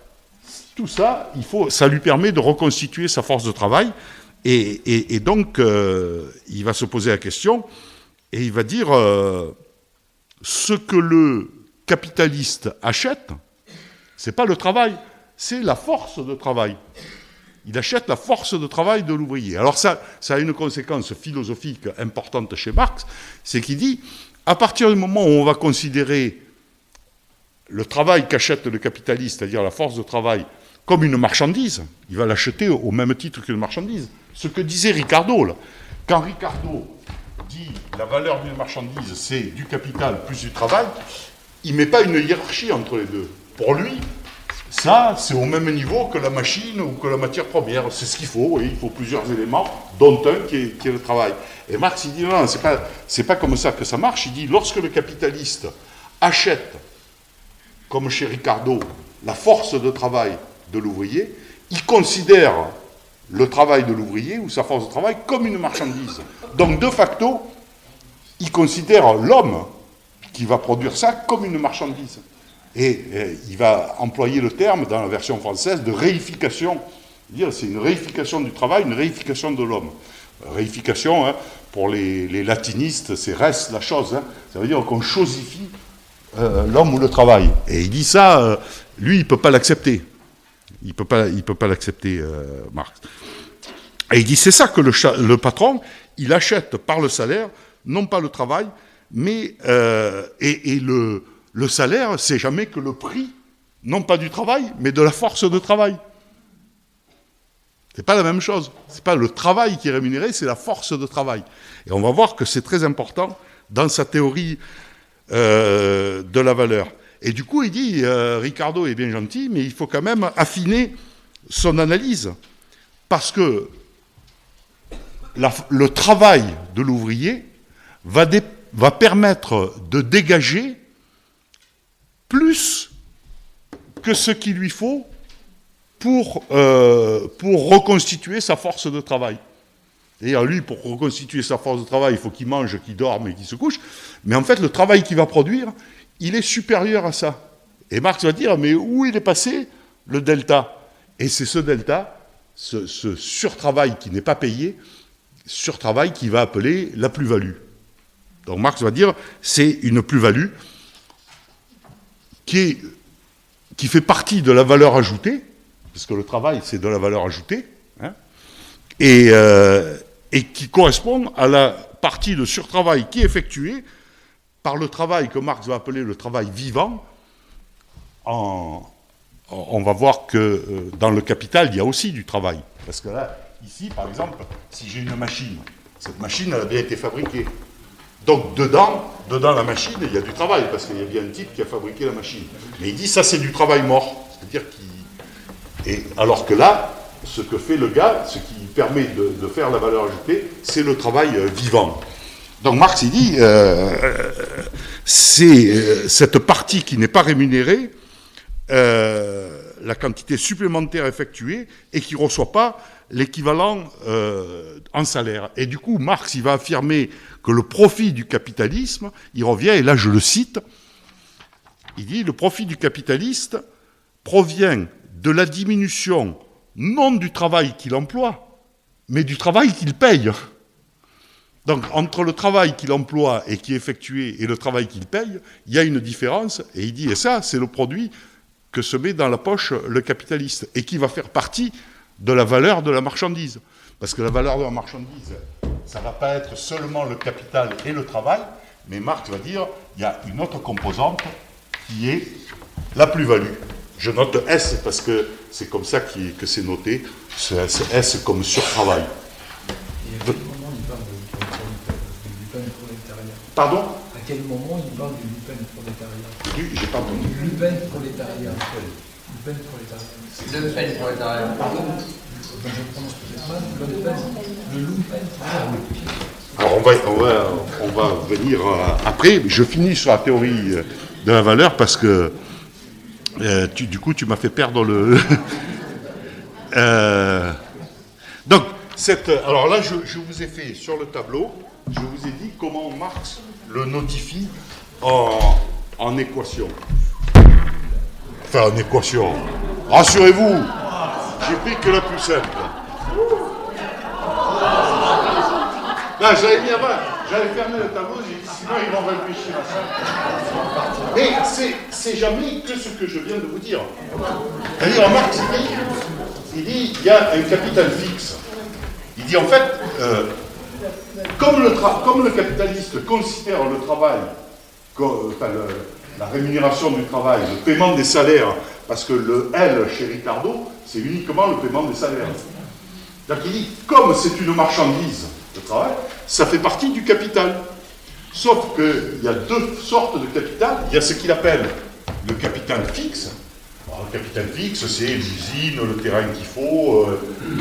tout ça, ça lui permet de reconstituer sa force de travail. Et donc, il va se poser la question, et il va dire, ce que le capitaliste achète, c'est pas le travail, c'est la force de travail. Il achète la force de travail de l'ouvrier. Alors ça a une conséquence philosophique importante chez Marx, c'est qu'il dit, à partir du moment où on va considérer le travail qu'achète le capitaliste, c'est-à-dire la force de travail, comme une marchandise, il va l'acheter au même titre qu'une marchandise. Ce que disait Ricardo, là. Quand Ricardo dit la valeur d'une marchandise, c'est du capital plus du travail, il ne met pas une hiérarchie entre les deux. Pour lui, ça, c'est au même niveau que la machine ou que la matière première. C'est ce qu'il faut, et il faut plusieurs éléments, dont un qui est le travail. Et Marx, il dit non, c'est pas comme ça que ça marche. Il dit, lorsque le capitaliste achète, comme chez Ricardo, la force de travail de l'ouvrier, il considère le travail de l'ouvrier ou sa force de travail comme une marchandise. Donc, de facto, il considère l'homme qui va produire ça comme une marchandise. Et il va employer le terme, dans la version française, de réification. C'est une réification du travail, une réification de l'homme. Réification, hein, pour les latinistes, c'est res la chose. Hein. Ça veut dire qu'on chosifie l'homme ou le travail. Et il dit ça, lui, il ne peut pas l'accepter. Il peut pas l'accepter, Marx. Et il dit, c'est ça que le patron, il achète par le salaire, non pas le travail, mais le salaire, c'est jamais que le prix, non pas du travail, mais de la force de travail. C'est pas la même chose. C'est pas le travail qui est rémunéré, c'est la force de travail. Et on va voir que c'est très important dans sa théorie de la valeur. Et du coup, il dit, Ricardo est bien gentil, mais il faut quand même affiner son analyse. Parce que le travail de l'ouvrier va permettre de dégager plus que ce qu'il lui faut pour reconstituer sa force de travail. C'est-à-dire, lui, pour reconstituer sa force de travail, il faut qu'il mange, qu'il dorme et qu'il se couche. Mais en fait, le travail qu'il va produire, il est supérieur à ça. Et Marx va dire, mais où il est passé le delta? Et c'est ce delta, ce surtravail qui n'est pas payé, surtravail qui va appeler la plus-value. Donc Marx va dire, c'est une plus-value qui fait partie de la valeur ajoutée, parce que le travail, c'est de la valeur ajoutée, hein, et qui correspond à la partie de surtravail qui est effectuée par le travail que Marx va appeler le travail vivant. On va voir que dans le capital, il y a aussi du travail. Parce que là, ici, par exemple, si j'ai une machine, cette machine, elle a bien été fabriquée. Donc, dedans la machine, il y a du travail, parce qu'il y a bien un type qui a fabriqué la machine. Mais il dit, ça, c'est du travail mort. C'est-à-dire alors que là, ce que fait le gars, ce qui permet de faire la valeur ajoutée, c'est le travail vivant. Donc Marx, il dit, c'est cette partie qui n'est pas rémunérée, la quantité supplémentaire effectuée, et qui ne reçoit pas l'équivalent en salaire. Et du coup, Marx, il va affirmer que le profit du capitalisme, il revient, et là je le cite, il dit, le profit du capitaliste provient de la diminution, non du travail qu'il emploie, mais du travail qu'il paye. Donc, entre le travail qu'il emploie et qui est effectué et le travail qu'il paye, il y a une différence, et il dit, et ça, c'est le produit que se met dans la poche le capitaliste, et qui va faire partie de la valeur de la marchandise. Parce que la valeur de la marchandise, ça ne va pas être seulement le capital et le travail, mais Marx va dire, il y a une autre composante qui est la plus-value. Je note S parce que c'est comme ça que c'est noté, c'est S comme surtravail. Et à quel moment il parle du Lupen prolétariat? Pardon? À quel moment il parle du Lupen prolétariat? J'ai pas entendu. Du Lupen prolétariat. Lupen prolétariat. Le Pen prolétariat. Pardon? Je prononce peut-être mal. Le Lupen. Le Lumpen. Ah oui. Alors Alors, on va venir après. Je finis sur la théorie de la valeur parce que du coup, tu m'as fait perdre le... Donc, alors là, je vous ai fait sur le tableau, je vous ai dit comment Marx le notifie en équation. Enfin, en équation. Rassurez-vous, j'ai pris que la plus simple. Là, j'avais mis avant, j'avais fermé le tableau, j'ai dit sinon ils vont réfléchir à ça. Mais c'est jamais que ce que je viens de vous dire. C'est-à-dire, Marx, il dit il y a un capital fixe. Il dit en fait, comme le capitaliste considère le travail, la rémunération du travail, le paiement des salaires, parce que le L chez Ricardo, c'est uniquement le paiement des salaires. Donc il dit, comme c'est une marchandise, le travail, ça fait partie du capital. Sauf qu'il y a deux sortes de capital. Il y a ce qu'il appelle le capital fixe. Alors, le capital fixe, c'est l'usine, le terrain qu'il faut,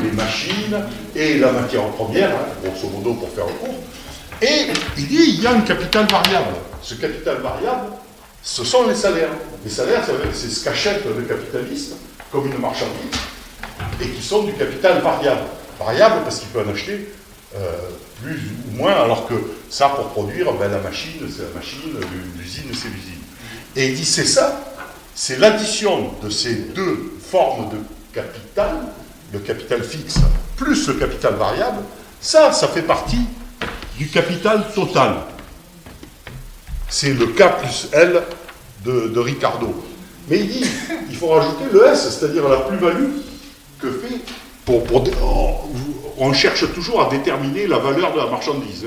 les machines et la matière première, grosso modo pour faire le court. Et il dit, il y a un capital variable. Ce capital variable, ce sont les salaires. Les salaires, c'est ce qu'achète le capitaliste comme une marchandise et qui sont du capital variable. Variable parce qu'il peut en acheter plus ou moins, alors que ça, pour produire, la machine, c'est la machine, l'usine, c'est l'usine. Et il dit, c'est ça, c'est l'addition de ces deux formes de capital, le capital fixe plus le capital variable, ça fait partie du capital total. C'est le K plus L de Ricardo. Mais il dit, il faut rajouter le S, c'est-à-dire la plus-value que fait on cherche toujours à déterminer la valeur de la marchandise.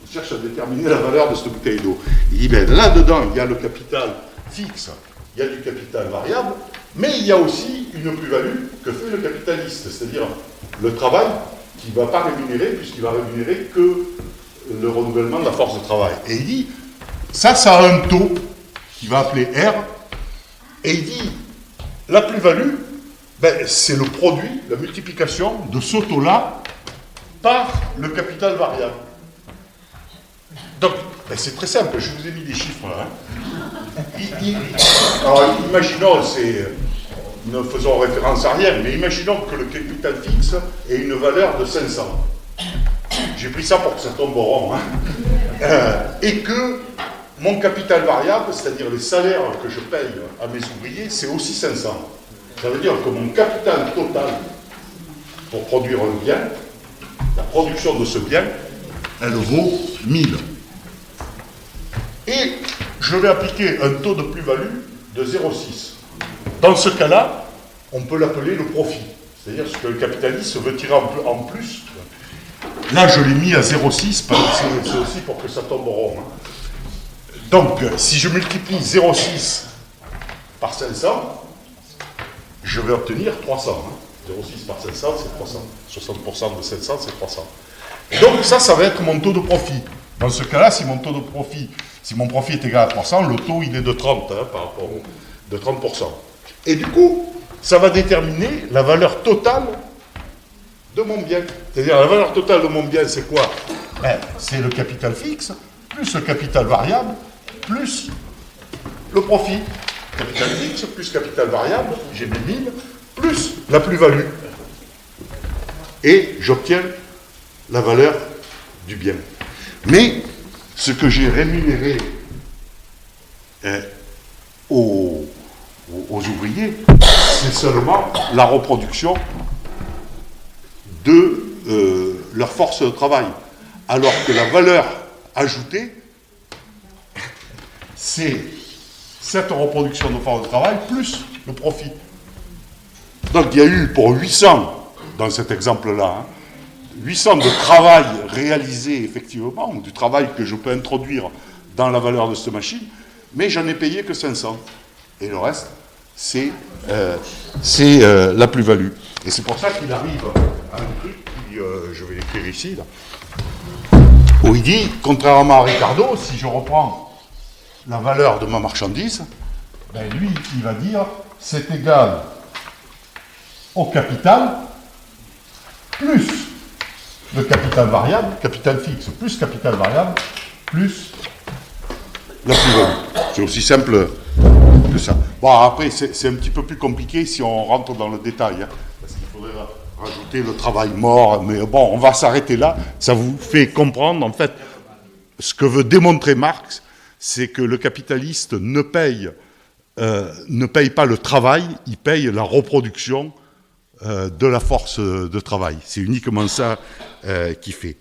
On cherche à déterminer la valeur de cette bouteille d'eau. Il dit, là-dedans, il y a le capital fixe, il y a du capital variable, mais il y a aussi une plus-value que fait le capitaliste, c'est-à-dire le travail qui ne va pas rémunérer, puisqu'il va rémunérer que le renouvellement de la force de travail. Et il dit, ça a un taux qu'il va appeler R, et il dit, la plus-value, c'est le produit, la multiplication de ce taux-là par le capital variable. Donc, c'est très simple, je vous ai mis des chiffres là. Alors, imaginons, nous ne faisons référence à rien, mais imaginons que le capital fixe ait une valeur de 500. J'ai pris ça pour que ça tombe au rond. Et que mon capital variable, c'est-à-dire les salaires que je paye à mes ouvriers, c'est aussi 500. Ça veut dire que mon capital total pour produire un bien, la production de ce bien, elle vaut 1000. Et je vais appliquer un taux de plus-value de 0,6. Dans ce cas-là, on peut l'appeler le profit. C'est-à-dire ce que le capitaliste veut tirer en plus. Là, je l'ai mis à 0,6, c'est aussi pour que ça tombe rond. Donc, si je multiplie 0,6 par 500, je vais obtenir 300. 0,6 par 500, c'est 300. 60% de 700, c'est 300. Et donc, ça va être mon taux de profit. Dans ce cas-là, si mon profit est égal à 300, le taux, il est de 30, par rapport de 30%. Et du coup, ça va déterminer la valeur totale de mon bien. C'est-à-dire, la valeur totale de mon bien, c'est quoi? C'est le capital fixe, plus le capital variable, plus le profit. Capital fixe, plus capital variable, j'ai mis 1000, plus la plus-value. Et j'obtiens la valeur du bien. Mais ce que j'ai rémunéré aux ouvriers, c'est seulement la reproduction de leur force de travail. Alors que la valeur ajoutée, c'est cette reproduction de force de travail plus le profit. Donc il y a eu pour 800, dans cet exemple-là, 800 de travail réalisé effectivement, ou du travail que je peux introduire dans la valeur de cette machine, mais j'en ai payé que 500. Et le reste, c'est la plus-value. Et c'est pour ça qu'il arrive à un truc, je vais l'écrire ici, là, où il dit, contrairement à Ricardo, si je reprends la valeur de ma marchandise, lui, il va dire, c'est égal au capital plus le capital variable, capital fixe plus capital variable, plus la plus-value. C'est aussi simple que ça. Bon, après, c'est un petit peu plus compliqué si on rentre dans le détail, hein, parce qu'il faudrait rajouter le travail mort, mais bon, on va s'arrêter là. Ça vous fait comprendre, en fait, ce que veut démontrer Marx, c'est que le capitaliste ne paye pas le travail, il paye la reproduction de la force de travail. C'est uniquement ça qu'il fait.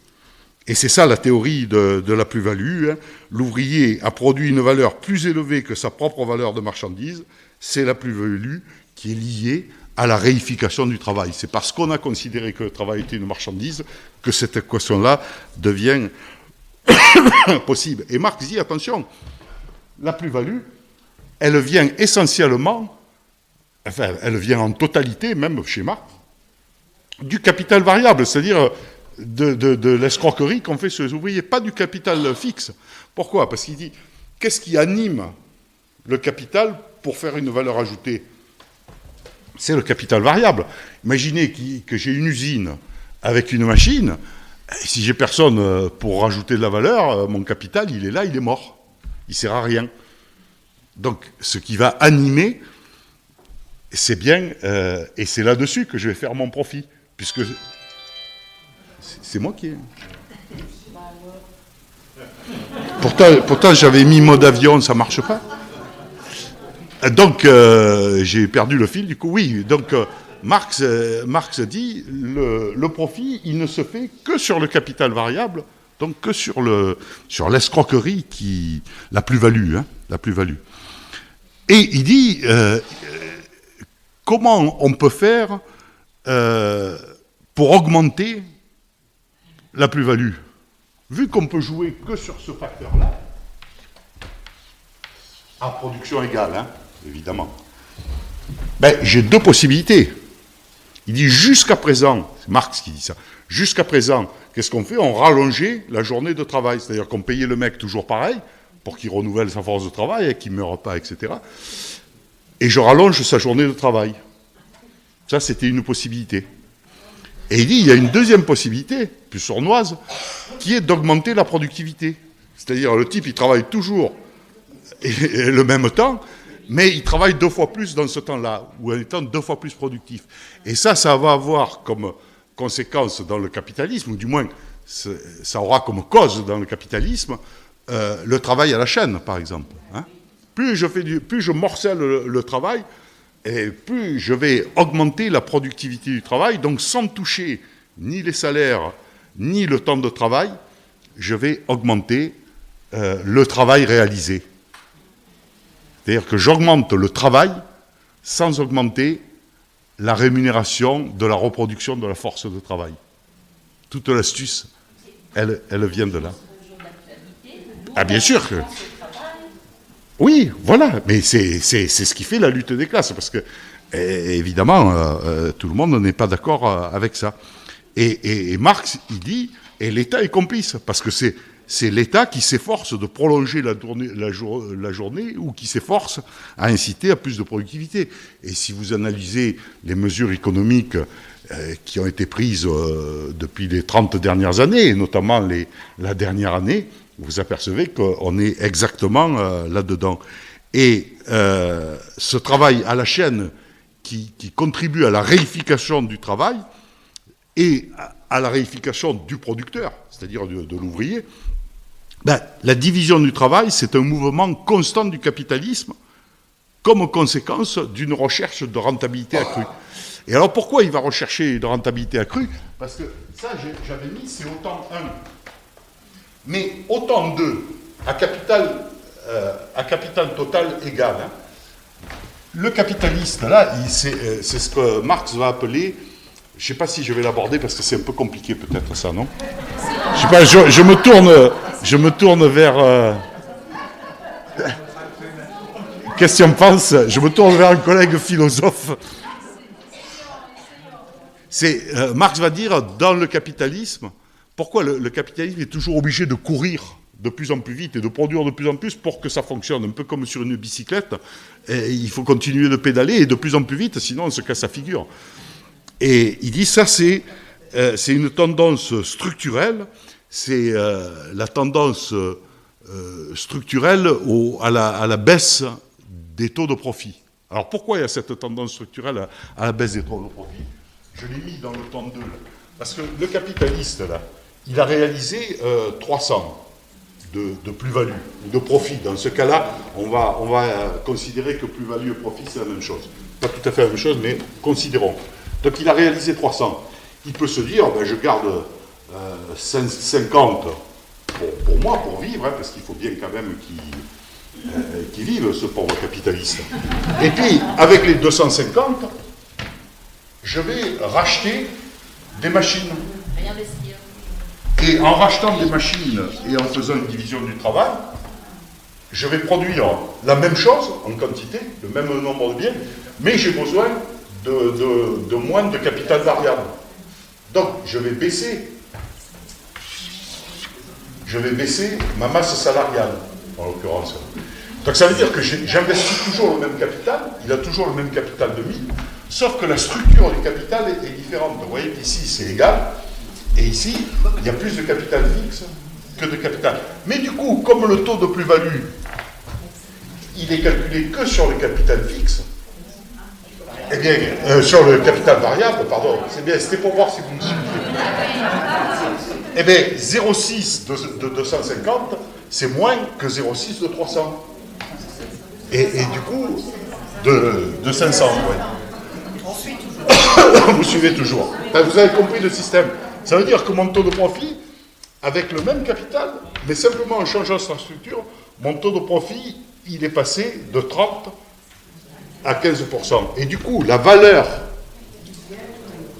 Et c'est ça la théorie de la plus-value. Hein. L'ouvrier a produit une valeur plus élevée que sa propre valeur de marchandise. C'est la plus-value qui est liée à la réification du travail. C'est parce qu'on a considéré que le travail était une marchandise que cette équation-là devient possible. Et Marx dit, attention, la plus-value, elle vient essentiellement, enfin, elle vient en totalité, même chez Marx, du capital variable, c'est-à-dire de l'escroquerie qu'on fait sur les ouvriers, pas du capital fixe. Pourquoi ? Parce qu'il dit, qu'est-ce qui anime le capital pour faire une valeur ajoutée ? C'est le capital variable. Imaginez que j'ai une usine avec une machine, si j'ai personne pour rajouter de la valeur, mon capital, il est là, il est mort. Il ne sert à rien. Donc, ce qui va animer, c'est bien, et c'est là-dessus que je vais faire mon profit, puisque c'est moi qui ai... Pourtant, j'avais mis mode avion, ça ne marche pas. Donc, j'ai perdu le fil, du coup, oui. Donc, Marx dit, le profit, il ne se fait que sur le capital variable, donc que sur l'escroquerie, la plus-value, hein, la plus-value. Et il dit, comment on peut faire pour augmenter la plus-value ? Vu qu'on peut jouer que sur ce facteur-là, à production égale, hein, évidemment, ben, j'ai deux possibilités. Il dit, jusqu'à présent, c'est Marx qui dit ça, jusqu'à présent, qu'est-ce qu'on fait ? On rallongeait la journée de travail, c'est-à-dire qu'on payait le mec toujours pareil, pour qu'il renouvelle sa force de travail et qu'il ne meure pas, etc. Et je rallonge sa journée de travail. Ça, c'était une possibilité. Et il dit, il y a une deuxième possibilité, plus sournoise, qui est d'augmenter la productivité. C'est-à-dire, le type, il travaille toujours et le même temps, mais il travaille 2 fois plus dans ce temps-là, ou en étant 2 fois plus productif. Et ça va avoir comme conséquence dans le capitalisme, ou du moins, ça aura comme cause dans le capitalisme, le travail à la chaîne, par exemple. Hein. Plus je morcelle le travail, et plus je vais augmenter la productivité du travail, donc sans toucher ni les salaires, ni le temps de travail, je vais augmenter le travail réalisé. C'est-à-dire que j'augmente le travail sans augmenter la rémunération de la reproduction de la force de travail. Toute l'astuce, elle vient de là. Ah, bien sûr que... Oui, voilà, mais c'est ce qui fait la lutte des classes, parce que, évidemment, tout le monde n'est pas d'accord avec ça. Et Marx, il dit, et l'État est complice, parce que c'est l'État qui s'efforce de prolonger la journée ou qui s'efforce à inciter à plus de productivité. Et si vous analysez les mesures économiques qui ont été prises depuis les 30 dernières années, et notamment la dernière année, vous apercevez qu'on est exactement là-dedans. Et ce travail à la chaîne qui contribue à la réification du travail et à la réification du producteur, c'est-à-dire de l'ouvrier, ben, la division du travail, c'est un mouvement constant du capitalisme comme conséquence d'une recherche de rentabilité accrue. Et alors pourquoi il va rechercher une rentabilité accrue ? Parce que ça, j'avais mis, c'est autant 1. Mais autant 2, à capital total égal. Hein. Le capitaliste, là, c'est ce que Marx va appeler, je ne sais pas si je vais l'aborder parce que c'est un peu compliqué peut-être ça, non ? Je sais pas, je me tourne vers... Qu'est-ce que tu en penses ? Je me tourne vers un collègue philosophe. Marx va dire, dans le capitalisme, pourquoi le capitalisme est toujours obligé de courir de plus en plus vite et de produire de plus en plus pour que ça fonctionne, un peu comme sur une bicyclette, et il faut continuer de pédaler et de plus en plus vite, sinon on se casse la figure. Et il dit, ça c'est c'est une tendance structurelle, c'est la tendance structurelle à la baisse des taux de profit. Alors pourquoi il y a cette tendance structurelle à la baisse des taux de profit? Je l'ai mis dans le temps 2, là. Parce que le capitaliste, là, il a réalisé 300 de plus-value, ou de profit. Dans ce cas-là, on va considérer que plus-value et profit, c'est la même chose. Pas tout à fait la même chose, mais considérons. Donc il a réalisé 300. Il peut se dire, ben, je garde 50 pour moi, pour vivre, hein, parce qu'il faut bien quand même qu'il vive, ce pauvre capitaliste. Et puis, avec les 250, je vais racheter des machines. Et en rachetant des machines et en faisant une division du travail, je vais produire la même chose en quantité, le même nombre de biens, mais j'ai besoin de moins de capital variable. Donc, je vais baisser ma masse salariale, en l'occurrence. Donc, ça veut dire que j'investis toujours le même capital, il a toujours le même capital de 1000, sauf que la structure du capital est différente. Vous voyez qu'ici, c'est égal, et ici, il y a plus de capital fixe que de capital. Mais du coup, comme le taux de plus-value, il est calculé que sur le capital fixe, eh bien, sur le capital variable, pardon, c'est bien, c'était pour voir si vous me suivez. Eh bien, 0,6 de 250, c'est moins que 0,6 de 300. Et du coup, de 500, ouais. Vous suivez toujours. Vous avez compris le système. Ça veut dire que mon taux de profit, avec le même capital, mais simplement en changeant sa structure, mon taux de profit, il est passé de 30 à 15%. Et du coup, la valeur,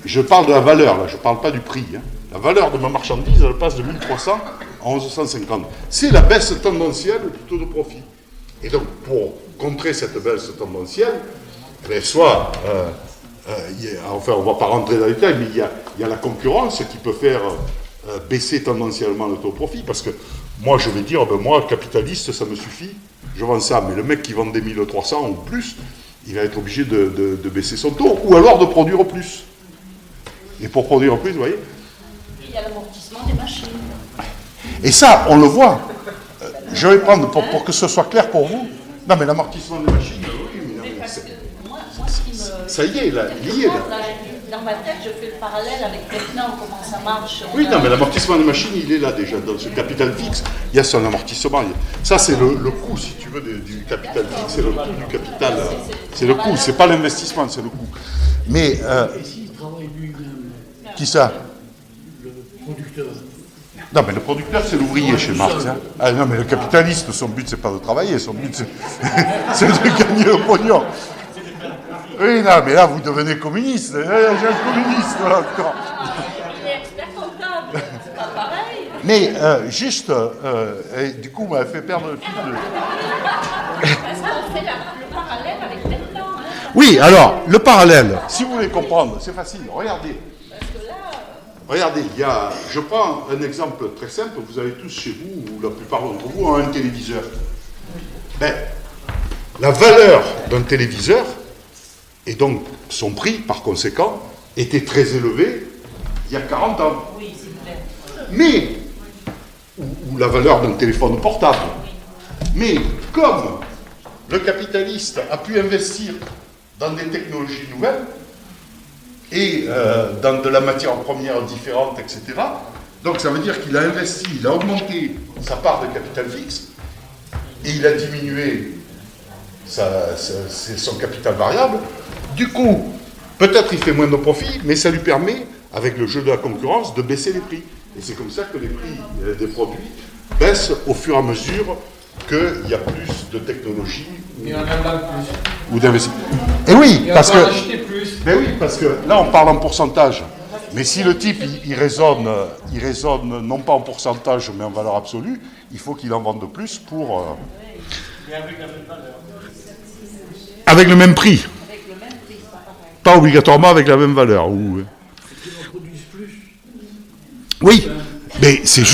je parle de la valeur, là, je ne parle pas du prix, hein. La valeur de ma marchandise, elle passe de 1300 à 1150. C'est la baisse tendancielle du taux de profit. Et donc, pour contrer cette baisse tendancielle, soit, enfin, on ne va pas rentrer dans les détails, mais il y a la concurrence qui peut faire baisser tendanciellement le taux de profit, parce que moi, je vais dire, ben, moi, capitaliste, ça me suffit, je vends ça, mais le mec qui vend des 1300 ou plus, il va être obligé de baisser son taux, ou alors de produire plus. Et pour produire plus, vous voyez, il y a l'amortissement des machines. Et ça, on le voit. Je vais prendre, pour que ce soit clair pour vous, non mais l'amortissement des machines, oui, mais non, mais moi, ce qui me... ça y est, là, il y est, là. Dans ma tête, je fais le parallèle avec maintenant, comment ça marche. Oui, non, mais l'amortissement des machines, il est là déjà. Dans ce capital fixe, il y a son amortissement. Ça, c'est le coût, si tu veux, du capital fixe. C'est le coût du capital. C'est le coût, c'est pas l'investissement, c'est le coût. Mais... Et s'il travaille lui-même, qui ça? le producteur? Non, mais le producteur, c'est l'ouvrier chez Marx. Hein. Ah, non, mais le capitaliste, son but, c'est pas de travailler, son but, c'est de gagner le pognon. Oui, non, mais là, vous devenez communiste. J'ai un communiste, là, encore. Il est expert comptable, c'est pas pareil. Mais, juste, et du coup, on m'a fait perdre le fil de... Est-ce qu'on fait le parallèle avec maintenant, hein? Oui, alors, le parallèle, si vous voulez comprendre, c'est facile, regardez. Parce que là... Regardez, je prends un exemple très simple, vous avez tous chez vous, ou la plupart d'entre vous, un téléviseur. Ben, la valeur d'un téléviseur, et donc son prix, par conséquent, était très élevé il y a 40 ans. Oui, c'est clair. Mais, ou la valeur d'un téléphone portable. Mais, comme le capitaliste a pu investir dans des technologies nouvelles, et dans de la matière première différente, etc. Donc ça veut dire qu'il a investi, il a augmenté sa part de capital fixe, et il a diminué son capital variable. Du coup, peut-être il fait moins de profit, mais ça lui permet, avec le jeu de la concurrence, de baisser les prix. Et c'est comme ça que les prix des produits baissent au fur et à mesure qu'il y a plus de technologie ou d'investissement. Et oui, parce que... Mais oui, parce que là, on parle en pourcentage. Mais si le type, il raisonne non pas en pourcentage, mais en valeur absolue, il faut qu'il en vende plus pour... Avec le même prix. Pas obligatoirement avec la même valeur. Oui, mais c'est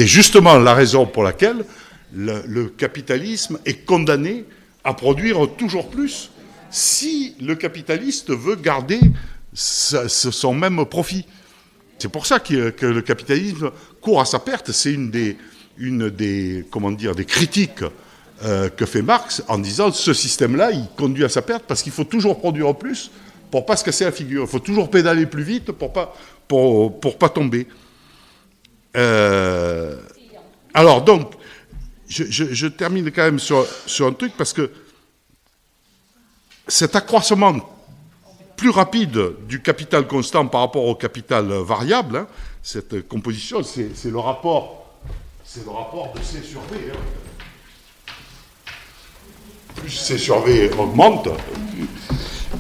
justement la raison pour laquelle le capitalisme est condamné à produire toujours plus si le capitaliste veut garder son même profit. C'est pour ça que le capitalisme court à sa perte. C'est une des des critiques que fait Marx en disant ce système-là, il conduit à sa perte parce qu'il faut toujours produire plus pour pas se casser la figure. Il faut toujours pédaler plus vite pour pas tomber. Alors donc, je termine quand même sur un truc parce que cet accroissement plus rapide du capital constant par rapport au capital variable, hein, cette composition, c'est le rapport de C sur V. Hein. Plus C sur V augmente,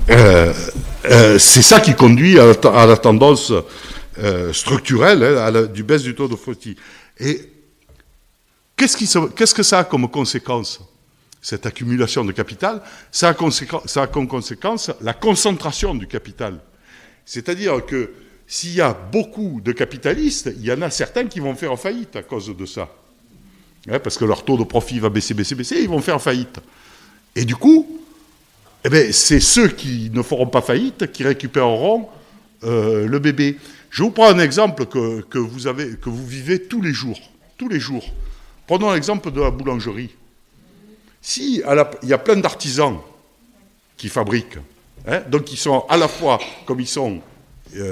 c'est ça qui conduit à la tendance structurelle hein, du baisse du taux de profit. Et qu'est-ce que ça a comme conséquence, cette accumulation de capital? Ça a comme conséquence la concentration du capital. C'est-à-dire que s'il y a beaucoup de capitalistes, il y en a certains qui vont faire faillite à cause de ça. Hein, parce que leur taux de profit va baisser, ils vont faire faillite. Et du coup, c'est ceux qui ne feront pas faillite qui récupéreront le bébé. Je vous prends un exemple que vous vivez tous les jours. Tous les jours. Prenons l'exemple de la boulangerie. Si il y a plein d'artisans qui fabriquent, hein, donc ils sont à la fois, comme ils sont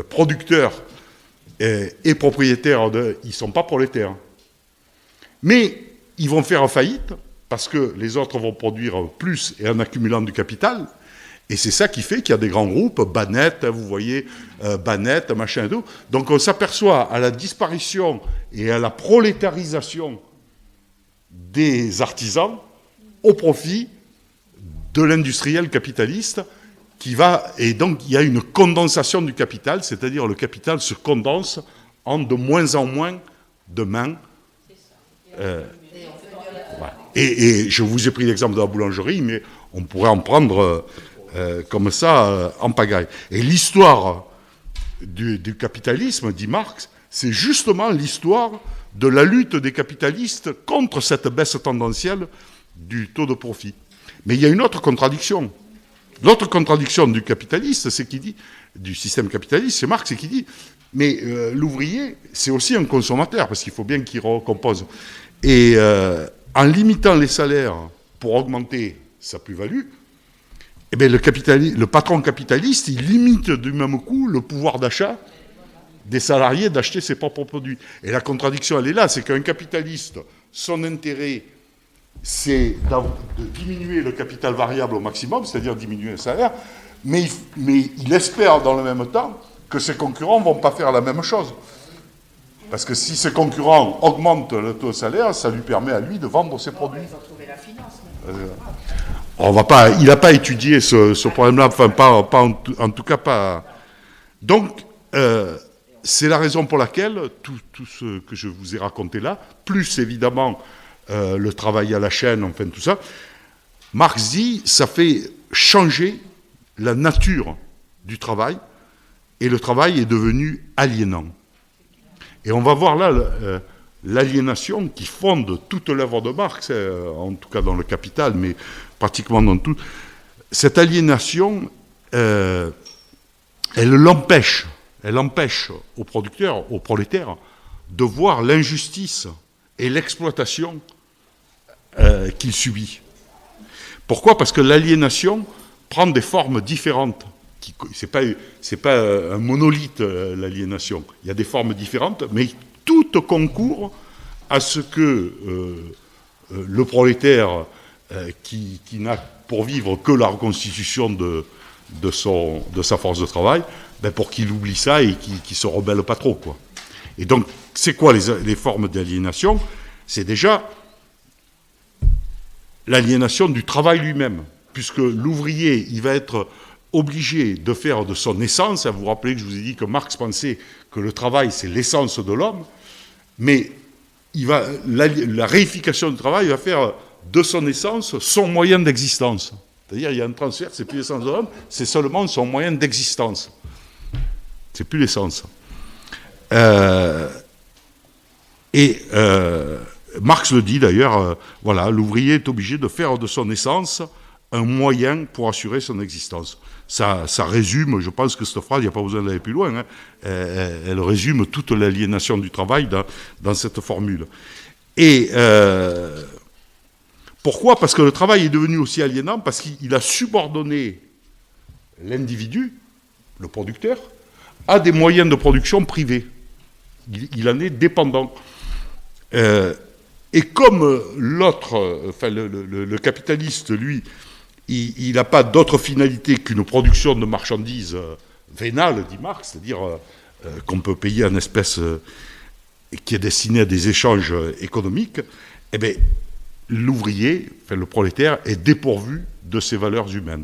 producteurs et propriétaires, ils ne sont pas prolétaires. Mais ils vont faire faillite parce que les autres vont produire plus et en accumulant du capital. Et c'est ça qui fait qu'il y a des grands groupes, Banette, vous voyez, Banette, machin et tout. Donc on s'aperçoit à la disparition et à la prolétarisation des artisans au profit de l'industriel capitaliste qui va... Et donc il y a une condensation du capital, c'est-à-dire le capital se condense en de moins en moins de mains. Et je vous ai pris l'exemple de la boulangerie, mais on pourrait en prendre... comme ça, en pagaille. Et l'histoire du capitalisme, dit Marx, c'est justement l'histoire de la lutte des capitalistes contre cette baisse tendancielle du taux de profit. Mais il y a une autre contradiction. L'autre contradiction du capitaliste, c'est qu'il dit, du système capitaliste, c'est Marx, c'est qu'il dit, mais l'ouvrier, c'est aussi un consommateur, parce qu'il faut bien qu'il recompose. Et en limitant les salaires pour augmenter sa plus-value, eh bien, le patron capitaliste, il limite du même coup le pouvoir d'achat des salariés d'acheter ses propres produits. Et la contradiction, elle est là, c'est qu'un capitaliste, son intérêt, c'est de diminuer le capital variable au maximum, c'est-à-dire diminuer le salaire, mais il espère dans le même temps que ses concurrents ne vont pas faire la même chose. Parce que si ses concurrents augmentent le taux de salaire, ça lui permet à lui de vendre ses produits. Il faut trouver la finance. Il n'a pas étudié ce problème-là, enfin, en tout cas pas. Donc, c'est la raison pour laquelle tout ce que je vous ai raconté là, plus évidemment le travail à la chaîne, enfin tout ça, Marx dit, ça fait changer la nature du travail, et le travail est devenu aliénant. Et on va voir là l'aliénation qui fonde toute l'œuvre de Marx, en tout cas dans le Capital, mais pratiquement dans tout. Cette aliénation, elle empêche aux producteurs, aux prolétaires, de voir l'injustice et l'exploitation qu'il subit. Pourquoi ? Parce que l'aliénation prend des formes différentes. C'est pas un monolithe, l'aliénation. Il y a des formes différentes, mais toutes concourent à ce que le prolétaire qui n'a pour vivre que la reconstitution de sa force de travail, pour qu'il oublie ça et qu'il ne se rebelle pas trop, quoi. Et donc, c'est quoi les formes d'aliénation ? C'est déjà l'aliénation du travail lui-même, puisque l'ouvrier, il va être obligé de faire de son essence. Vous vous rappelez que je vous ai dit que Marx pensait que le travail, c'est l'essence de l'homme, mais la réification du travail va faire de son essence son moyen d'existence. C'est-à-dire, il y a un transfert, c'est plus l'essence de l'homme, c'est seulement son moyen d'existence. C'est plus l'essence. Marx le dit d'ailleurs, voilà, l'ouvrier est obligé de faire de son essence un moyen pour assurer son existence. Ça résume, je pense que cette phrase, il n'y a pas besoin d'aller plus loin, hein, elle résume toute l'aliénation du travail dans cette formule. Et pourquoi ? Parce que le travail est devenu aussi aliénant, parce qu'il a subordonné l'individu, le producteur, à des moyens de production privés. Il en est dépendant. Et comme l'autre, enfin le capitaliste, lui, il n'a pas d'autre finalité qu'une production de marchandises vénale, dit Marx, c'est-à-dire qu'on peut payer en espèces qui est destiné à des échanges économiques, eh bien, l'ouvrier, enfin le prolétaire, est dépourvu de ses valeurs humaines.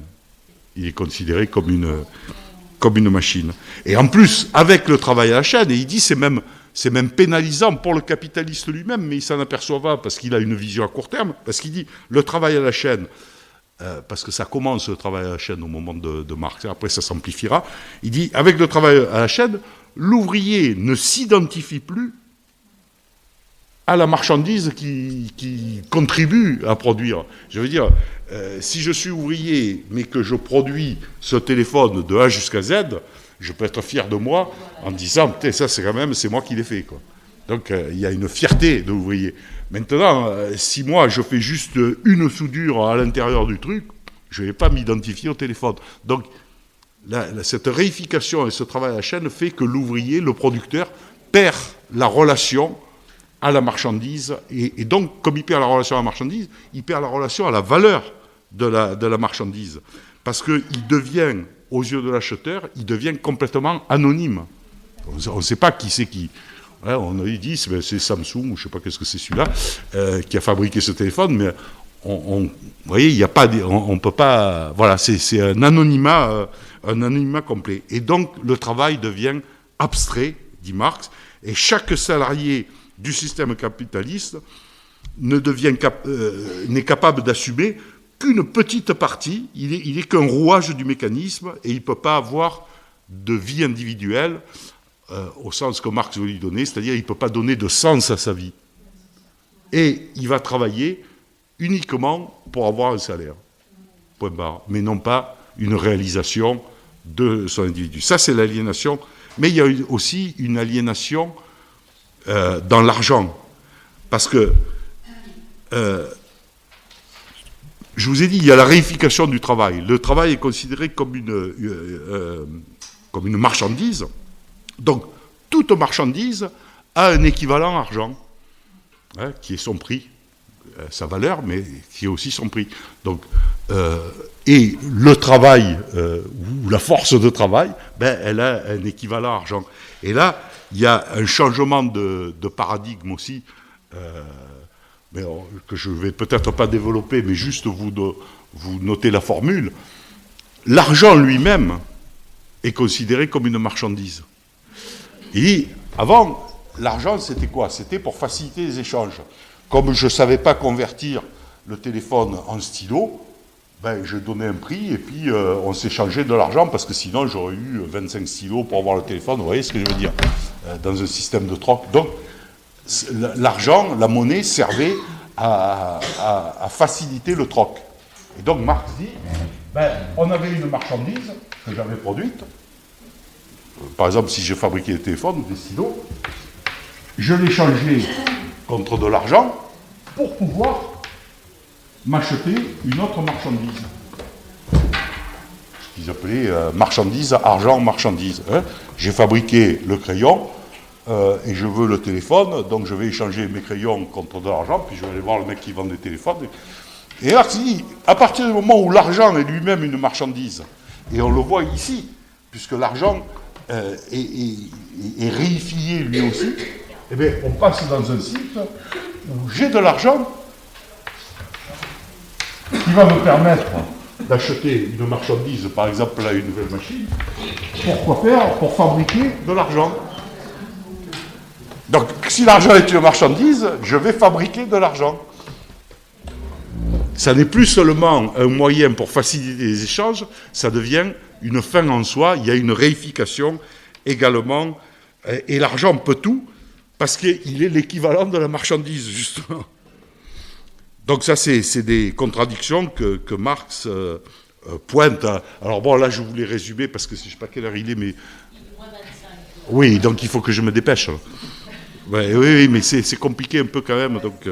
Il est considéré comme une machine. Et en plus, avec le travail à la chaîne, et il dit c'est même pénalisant pour le capitaliste lui-même, mais il s'en aperçoit pas parce qu'il a une vision à court terme, parce qu'il dit le travail à la chaîne, parce que ça commence le travail à la chaîne au moment de Marx, après ça s'amplifiera, il dit avec le travail à la chaîne, l'ouvrier ne s'identifie plus à la marchandise qui contribue à produire. Je veux dire, si je suis ouvrier, mais que je produis ce téléphone de A jusqu'à Z, je peux être fier de moi en disant, ça c'est quand même, c'est moi qui l'ai fait, quoi. Donc il y a une fierté de l'ouvrier. Maintenant, si moi je fais juste une soudure à l'intérieur du truc, je ne vais pas m'identifier au téléphone. Donc cette réification et ce travail à la chaîne fait que l'ouvrier, le producteur, perd la relation à la marchandise. Et donc, comme il perd la relation à la marchandise, il perd la relation à la valeur de la marchandise. Parce qu'il devient, aux yeux de l'acheteur, il devient complètement anonyme. On ne sait pas qui c'est qui. Ouais, on a dit, c'est Samsung, ou je ne sais pas qu'est-ce que c'est celui-là, qui a fabriqué ce téléphone, mais vous voyez, il n'y a pas, on peut pas, voilà, c'est un anonymat complet. Et donc, le travail devient abstrait, dit Marx, et chaque salarié du système capitaliste n'est capable d'assumer qu'une petite partie, il est qu'un rouage du mécanisme, et il ne peut pas avoir de vie individuelle, au sens que Marx veut lui donner, c'est-à-dire il ne peut pas donner de sens à sa vie. Et il va travailler uniquement pour avoir un salaire, point barre, mais non pas une réalisation de son individu. Ça, c'est l'aliénation, mais il y a aussi une aliénation dans l'argent, parce que je vous ai dit, il y a la réification du travail. Le travail est considéré comme une marchandise. Donc, toute marchandise a un équivalent argent, hein, qui est son prix, sa valeur, mais qui est aussi son prix. Donc, et le travail, ou la force de travail, elle a un équivalent argent. Et là, il y a un changement de paradigme aussi, mais que je ne vais peut-être pas développer, mais juste vous notez la formule. L'argent lui-même est considéré comme une marchandise. Et avant, l'argent, c'était quoi ? C'était pour faciliter les échanges. Comme je ne savais pas convertir le téléphone en stylo, je donnais un prix et puis on s'échangeait de l'argent parce que sinon j'aurais eu 25 stylos pour avoir le téléphone. Vous voyez ce que je veux dire ? Dans un système de troc. Donc, l'argent, la monnaie, servait à faciliter le troc. Et donc Marx dit, on avait une marchandise que j'avais produite. Par exemple, si j'ai fabriqué des téléphones ou des stylos, je l'échangeais contre de l'argent pour pouvoir m'acheter une autre marchandise. Ce qu'ils appelaient marchandise, argent, marchandise. Hein. J'ai fabriqué le crayon et je veux le téléphone, donc je vais échanger mes crayons contre de l'argent, puis je vais aller voir le mec qui vend des téléphones. Et là, à partir du moment où l'argent est lui-même une marchandise, et on le voit ici, puisque l'argent est réifié lui aussi, eh bien, on passe dans un site où j'ai de l'argent qui va me permettre d'acheter une marchandise, par exemple là, une nouvelle machine. Pourquoi faire ? Pour fabriquer de l'argent. Donc, si l'argent est une marchandise, je vais fabriquer de l'argent. Ça n'est plus seulement un moyen pour faciliter les échanges, ça devient une fin en soi. Il y a une réification également. Et l'argent peut tout, parce qu'il est l'équivalent de la marchandise, justement. Donc ça, c'est des contradictions que Marx pointe. Alors bon, là, je voulais résumer, parce que je ne sais pas quelle heure il est, mais... Oui, donc il faut que je me dépêche. Ouais, oui, mais c'est compliqué un peu quand même, donc... Il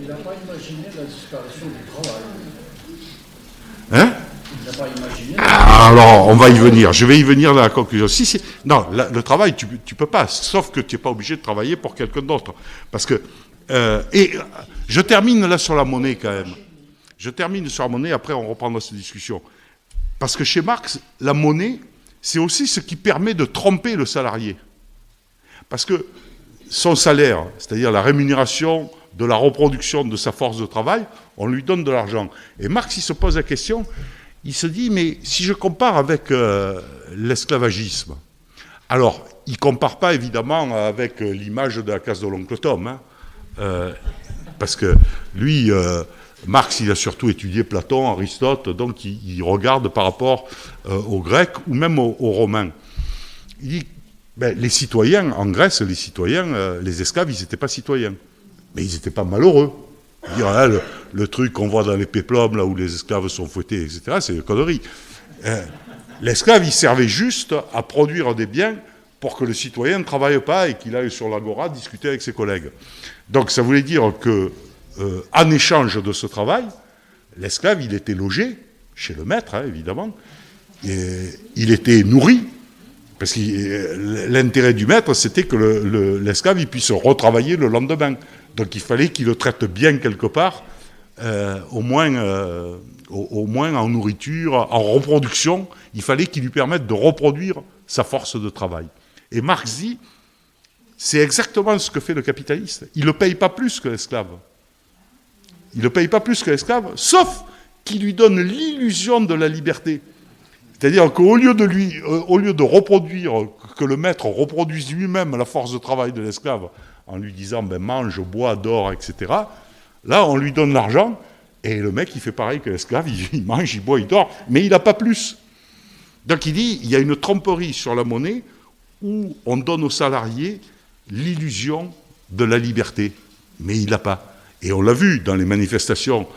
n'a pas imaginé la disparition du travail. Hein? Il n'a pas imaginé... Alors, on va y venir. Je vais y venir à la conclusion. Non, le travail, tu peux pas, sauf que tu n'es pas obligé de travailler pour quelqu'un d'autre. Parce que... je termine là sur la monnaie quand même. Je termine sur la monnaie, après on reprendra cette discussion. Parce que chez Marx, la monnaie, c'est aussi ce qui permet de tromper le salarié. Parce que son salaire, c'est-à-dire la rémunération de la reproduction de sa force de travail, on lui donne de l'argent. Et Marx, il se pose la question, il se dit, mais si je compare avec l'esclavagisme, alors, il ne compare pas évidemment avec l'image de la case de l'oncle Tom, hein, parce que lui, Marx, il a surtout étudié Platon, Aristote, donc il regarde par rapport aux Grecs ou même aux Romains. Il dit, les citoyens, en Grèce, les esclaves, ils n'étaient pas citoyens. Mais ils n'étaient pas malheureux. Dire, hein, le truc qu'on voit dans les péplums, là où les esclaves sont fouettés, etc., c'est une connerie. L'esclave, il servait juste à produire des biens pour que le citoyen ne travaille pas et qu'il aille sur l'agora discuter avec ses collègues. Donc ça voulait dire que, en échange de ce travail, l'esclave, il était logé chez le maître, hein, évidemment, et il était nourri, parce que l'intérêt du maître, c'était que l'esclave il puisse retravailler le lendemain. Donc il fallait qu'il le traite bien quelque part, au moins en nourriture, en reproduction, il fallait qu'il lui permette de reproduire sa force de travail. Et Marx dit, c'est exactement ce que fait le capitaliste. Il ne le paye pas plus que l'esclave. Il ne le paye pas plus que l'esclave, sauf qu'il lui donne l'illusion de la liberté. C'est-à-dire qu'au lieu de reproduire, que le maître reproduise lui-même la force de travail de l'esclave, en lui disant mange, bois, dors, etc., là, on lui donne l'argent, et le mec, il fait pareil que l'esclave, il mange, il boit, il dort, mais il n'a pas plus. Donc il dit, il y a une tromperie sur la monnaie où on donne aux salariés l'illusion de la liberté, mais il n'a pas. Et on l'a vu dans les manifestations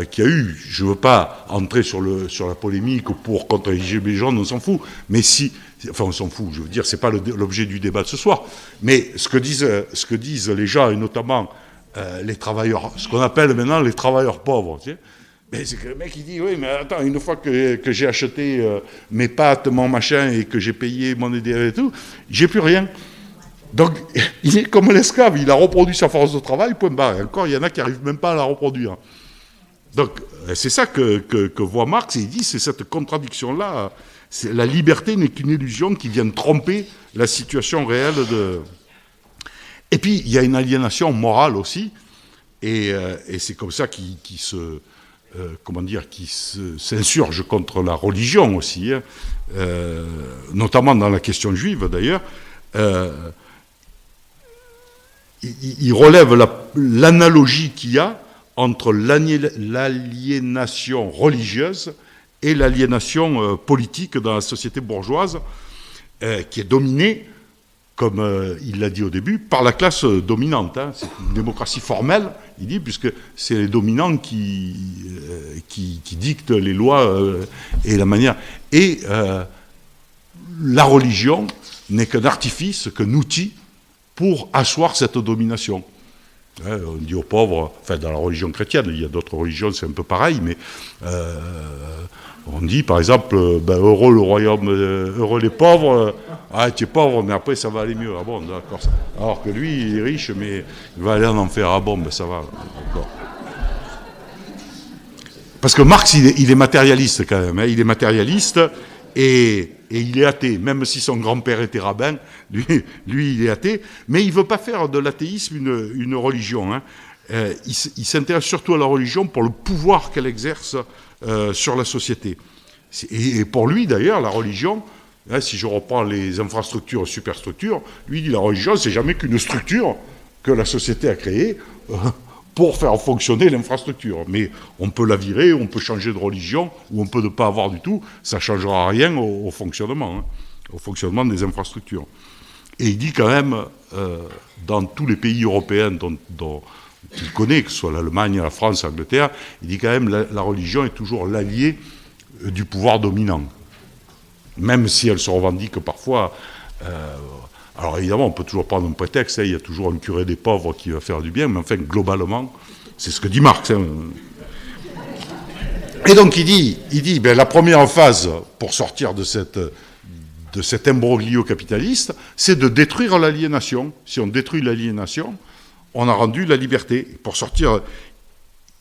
qu'il y a eu. Je ne veux pas entrer sur la polémique contre les gilets jaunes, on s'en fout. Mais enfin on s'en fout, je veux dire, ce n'est pas l'objet du débat de ce soir. Mais ce que disent les gens, et notamment les travailleurs, ce qu'on appelle maintenant les travailleurs pauvres, tu sais, mais c'est que le mec il dit, oui, mais attends, une fois que j'ai acheté mes pâtes, mon machin, et que j'ai payé mon EDF et tout, j'ai plus rien. Donc, il est comme l'esclave, il a reproduit sa force de travail, point barre. Et encore, il y en a qui n'arrivent même pas à la reproduire. Donc, c'est ça que voit Marx, et il dit, c'est cette contradiction-là. La liberté n'est qu'une illusion qui vient tromper la situation réelle de... Et puis, il y a une aliénation morale aussi, et c'est comme ça qu'il s'insurge contre la religion aussi, hein, notamment dans la question juive d'ailleurs. Il relève l'analogie qu'il y a entre l'aliénation religieuse et l'aliénation politique dans la société bourgeoise, qui est dominée, comme il l'a dit au début, par la classe dominante. Hein. C'est une démocratie formelle, il dit, puisque c'est les dominants qui dictent les lois et la manière. Et la religion n'est qu'un artifice, qu'un outil pour asseoir cette domination. On dit aux pauvres, enfin dans la religion chrétienne, il y a d'autres religions, c'est un peu pareil, mais on dit par exemple, heureux le royaume, heureux les pauvres, tu es pauvre, mais après ça va aller mieux. Ah bon, d'accord. Alors que lui, il est riche, mais il va aller en enfer. Ah bon, ça va. D'accord. Parce que Marx, il est matérialiste quand même, hein, il est matérialiste, et il est athée, même si son grand-père était rabbin, lui il est athée, mais il ne veut pas faire de l'athéisme une religion. Hein. Il s'intéresse surtout à la religion pour le pouvoir qu'elle exerce sur la société. Et pour lui d'ailleurs, la religion, hein, si je reprends les infrastructures, superstructures, lui dit la religion, c'est jamais qu'une structure que la société a créée pour faire fonctionner l'infrastructure. Mais on peut la virer, on peut changer de religion, ou on peut ne pas avoir du tout, ça ne changera rien au fonctionnement, hein, au fonctionnement des infrastructures. Et il dit quand même, dans tous les pays européens dont qu'il connaît, que ce soit l'Allemagne, la France, l'Angleterre, il dit quand même la religion est toujours l'allié du pouvoir dominant. Même si elle se revendique parfois... alors évidemment, on peut toujours prendre un prétexte, il y a toujours un curé des pauvres qui va faire du bien, mais enfin, globalement, c'est ce que dit Marx. Et donc il dit la première phase pour sortir de cet imbroglio capitaliste, c'est de détruire l'aliénation. Si on détruit l'aliénation, on a rendu la liberté. Pour sortir,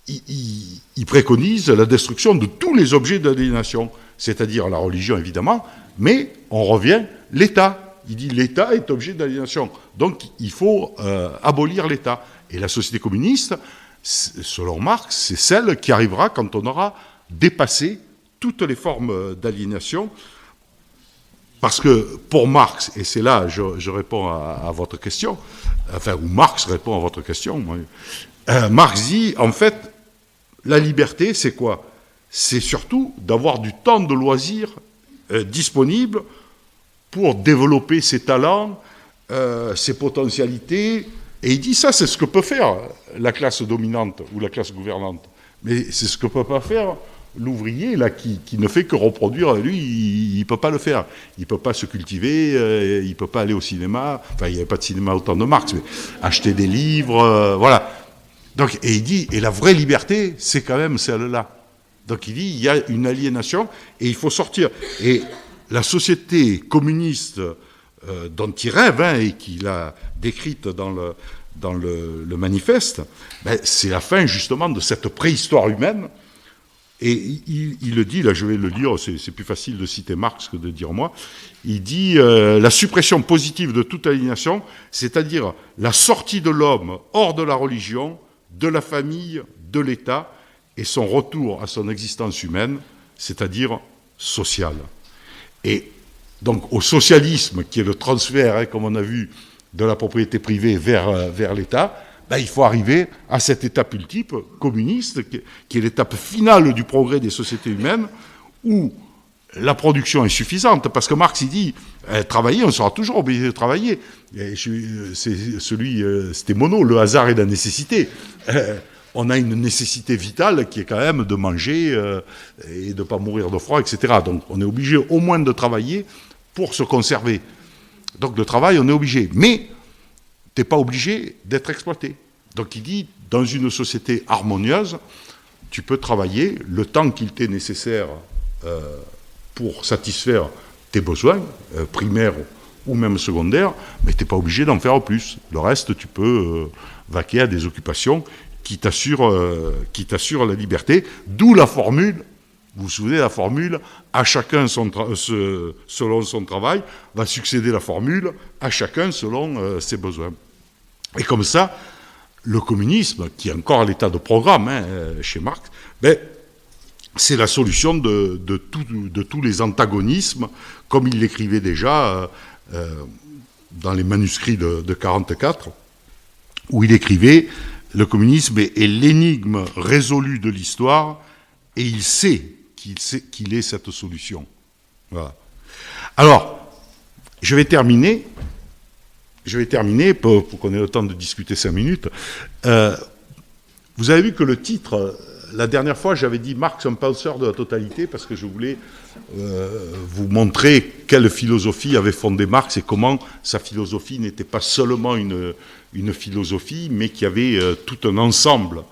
il préconise la destruction de tous les objets d'aliénation, c'est-à-dire la religion évidemment, mais on revient, l'État. Il dit l'État est objet d'aliénation. Donc il faut abolir l'État. Et la société communiste, selon Marx, c'est celle qui arrivera quand on aura dépassé toutes les formes d'aliénation. Parce que pour Marx, et c'est là je réponds à votre question, enfin, où Marx répond à votre question, Marx dit, en fait, la liberté, c'est quoi? C'est surtout d'avoir du temps de loisir disponible pour développer ses talents, ses potentialités. Et il dit ça, c'est ce que peut faire la classe dominante ou la classe gouvernante. Mais c'est ce que peut pas faire l'ouvrier, là, qui ne fait que reproduire. Lui, il ne peut pas le faire. Il ne peut pas se cultiver, il ne peut pas aller au cinéma. Enfin, il n'y avait pas de cinéma au temps de Marx, mais acheter des livres, voilà. Donc, et il dit, et la vraie liberté, c'est quand même celle-là. Donc il dit, il y a une aliénation et il faut sortir. Et la société communiste dont il rêve, et qu'il a décrite dans le manifeste, c'est la fin justement de cette préhistoire humaine. Et il le dit, là je vais le lire, c'est plus facile de citer Marx que de dire moi, il dit la suppression positive de toute aliénation, c'est-à-dire la sortie de l'homme hors de la religion, de la famille, de l'État, et son retour à son existence humaine, c'est-à-dire sociale. Et donc au socialisme, qui est le transfert, comme on a vu, de la propriété privée vers l'État, il faut arriver à cette étape ultime communiste, qui est l'étape finale du progrès des sociétés humaines, où la production est suffisante, parce que Marx, il dit, travailler, on sera toujours obligé de travailler. C'était Monod, le hasard et la nécessité. On a une nécessité vitale qui est quand même de manger et de ne pas mourir de froid, etc. Donc on est obligé au moins de travailler pour se conserver. Donc le travail, on est obligé. Mais tu n'es pas obligé d'être exploité. Donc il dit, dans une société harmonieuse, tu peux travailler le temps qu'il t'est nécessaire pour satisfaire tes besoins, primaires ou même secondaires, mais tu n'es pas obligé d'en faire plus. Le reste, tu peux vaquer à des occupations qui t'assure la liberté, d'où la formule, vous vous souvenez, la formule, à chacun selon son travail, va succéder la formule, à chacun selon ses besoins. Et comme ça, le communisme, qui est encore à l'état de programme chez Marx, c'est la solution de tous les antagonismes, comme il l'écrivait déjà dans les manuscrits de 1944, où il écrivait « Le communisme est l'énigme résolue de l'histoire, et il sait qu'il est cette solution. » Voilà. Alors, je vais terminer pour qu'on ait le temps de discuter 5 minutes. Vous avez vu que le titre, la dernière fois, j'avais dit « Marx, un penseur de la totalité », parce que je voulais vous montrer quelle philosophie avait fondé Marx et comment sa philosophie n'était pas seulement une philosophie, mais qu'il y avait tout un ensemble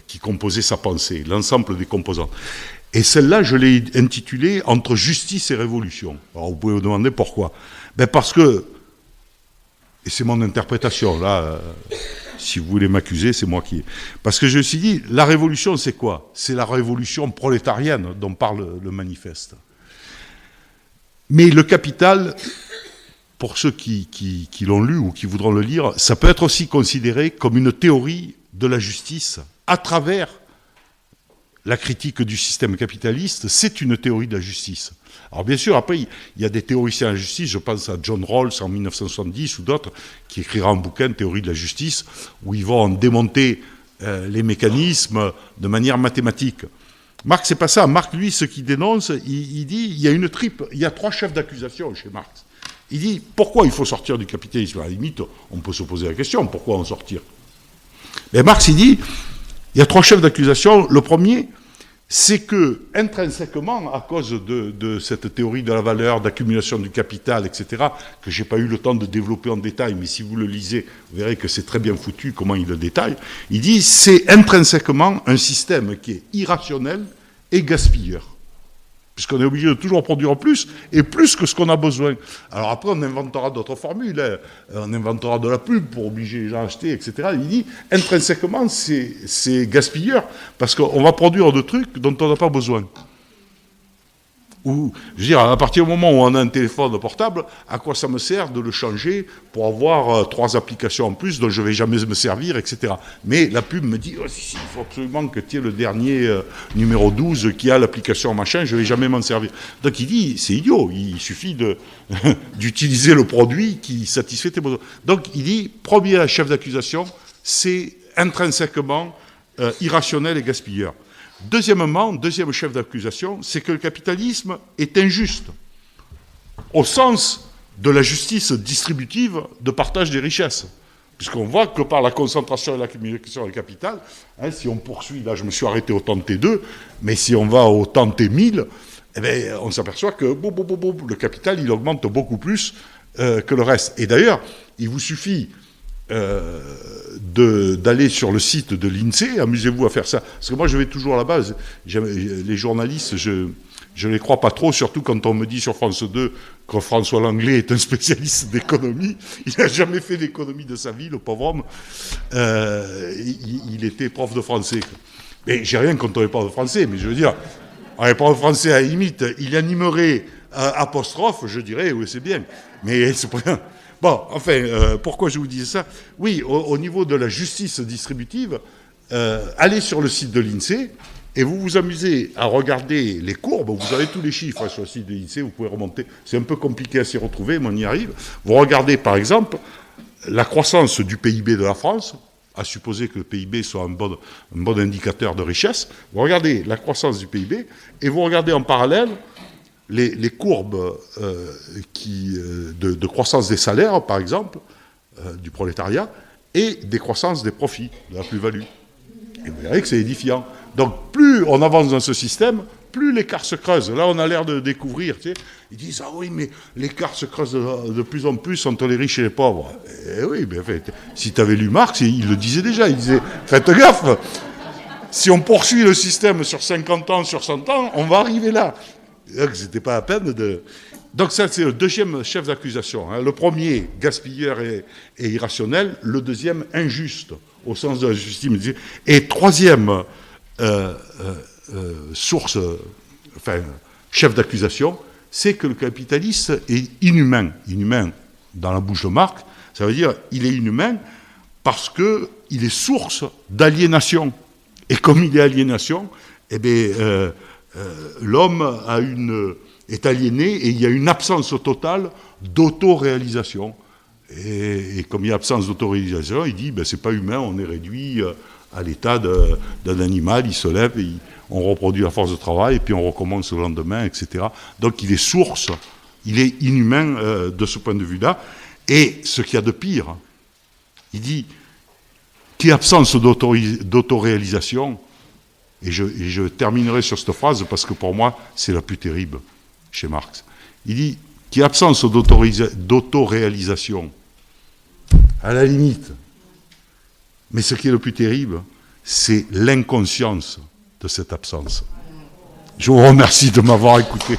qui composait sa pensée, l'ensemble des composants. Et celle-là, je l'ai intitulée « Entre justice et révolution ». Alors vous pouvez vous demander pourquoi. Parce que, et c'est mon interprétation, là, si vous voulez m'accuser, c'est moi qui... Parce que je me suis dit, la révolution, c'est quoi? C'est la révolution prolétarienne dont parle le manifeste. Mais le capital, pour ceux qui l'ont lu ou qui voudront le lire, ça peut être aussi considéré comme une théorie de la justice à travers la critique du système capitaliste. C'est une théorie de la justice. Alors bien sûr, après, il y a des théoriciens de la justice, je pense à John Rawls en 1970 ou d'autres, qui écrira un bouquin, Théorie de la justice, où ils vont démonter les mécanismes de manière mathématique. Marx, c'est pas ça. Marx, lui, ce qu'il dénonce, il dit, il y a 3 chefs d'accusation chez Marx. Il dit, pourquoi il faut sortir du capitalisme? À la limite, on peut se poser la question, pourquoi en sortir? Et Marx, il dit, il y a 3 chefs d'accusation. Le premier, c'est que, intrinsèquement, à cause de cette théorie de la valeur, d'accumulation du capital, etc., que je n'ai pas eu le temps de développer en détail, mais si vous le lisez, vous verrez que c'est très bien foutu comment il le détaille. Il dit, c'est intrinsèquement un système qui est irrationnel et gaspilleur. Puisqu'on est obligé de toujours produire plus, et plus que ce qu'on a besoin. Alors après, on inventera d'autres formules, hein. On inventera de la pub pour obliger les gens à acheter, etc. Il dit, intrinsèquement, c'est gaspilleur, parce qu'on va produire des trucs dont on n'a pas besoin. Ou, je veux dire, à partir du moment où on a un téléphone portable, à quoi ça me sert de le changer pour avoir 3 applications en plus dont je ne vais jamais me servir, etc. Mais la pub me dit, oh, si, il faut absolument que tu aies le dernier numéro 12 qui a l'application machin, je ne vais jamais m'en servir. Donc il dit, c'est idiot, il suffit d'utiliser le produit qui satisfait tes besoins. Donc il dit, premier chef d'accusation, c'est intrinsèquement irrationnel et gaspilleur. Deuxièmement, deuxième chef d'accusation, c'est que le capitalisme est injuste, au sens de la justice distributive de partage des richesses. Puisqu'on voit que par la concentration et l'accumulation du capital, hein, si on poursuit, là je me suis arrêté au temps de T2, mais si on va au temps de T1000, eh bien, on s'aperçoit que le capital il augmente beaucoup plus que le reste. Et d'ailleurs, il vous suffit d'aller sur le site de l'INSEE, amusez-vous à faire ça. Parce que moi, je vais toujours à la base. Les journalistes, je les crois pas trop, surtout quand on me dit sur France 2 que François Langlais est un spécialiste d'économie. Il n'a jamais fait d'économie de sa vie, le pauvre homme. Il était prof de français. Mais j'ai rien contre les profs de français, mais je veux dire, les profs de français, à la limite, il animerait apostrophe, je dirais, oui, c'est bien. Mais c'est pas rien. Bon, enfin, pourquoi je vous disais ça? Oui, au niveau de la justice distributive, allez sur le site de l'INSEE et vous vous amusez à regarder les courbes. Vous avez tous les chiffres sur le site de l'INSEE, vous pouvez remonter. C'est un peu compliqué à s'y retrouver, mais on y arrive. Vous regardez, par exemple, la croissance du PIB de la France, à supposer que le PIB soit un bon indicateur de richesse. Vous regardez la croissance du PIB et vous regardez en parallèle les courbes de croissance des salaires, par exemple, du prolétariat, et des croissances des profits, de la plus-value. Et vous verrez que c'est édifiant. Donc, plus on avance dans ce système, plus l'écart se creuse. Là, on a l'air de découvrir. Tu sais, ils disent, ah oui, mais l'écart se creuse de plus en plus entre les riches et les pauvres. Eh oui, mais en fait, si tu avais lu Marx, il le disait déjà. Il disait, faites gaffe, si on poursuit le système sur 50 ans, sur 100 ans, on va arriver là. C'était pas à peine de... Donc ça, c'est le deuxième chef d'accusation. Hein. Le premier, gaspilleur et irrationnel. Le deuxième, injuste, au sens de la justice. Et troisième source, chef d'accusation, c'est que le capitaliste est inhumain. Inhumain, dans la bouche de Marx, ça veut dire il est inhumain parce qu'il est source d'aliénation. Et comme il est aliénation, eh bien... l'homme est aliéné et il y a une absence totale d'autoréalisation. Et comme il y a absence d'autoréalisation, il dit c'est pas humain, on est réduit à l'état d'un animal, il se lève, on reproduit la force de travail et puis on recommence le lendemain, etc. Donc il est source, il est inhumain de ce point de vue-là. Et ce qu'il y a de pire, il dit qu'il y a absence d'autoréalisation. Et je terminerai sur cette phrase parce que pour moi, c'est la plus terrible chez Marx. Il dit qu'il y a absence d'autoréalisation, à la limite. Mais ce qui est le plus terrible, c'est l'inconscience de cette absence. Je vous remercie de m'avoir écouté.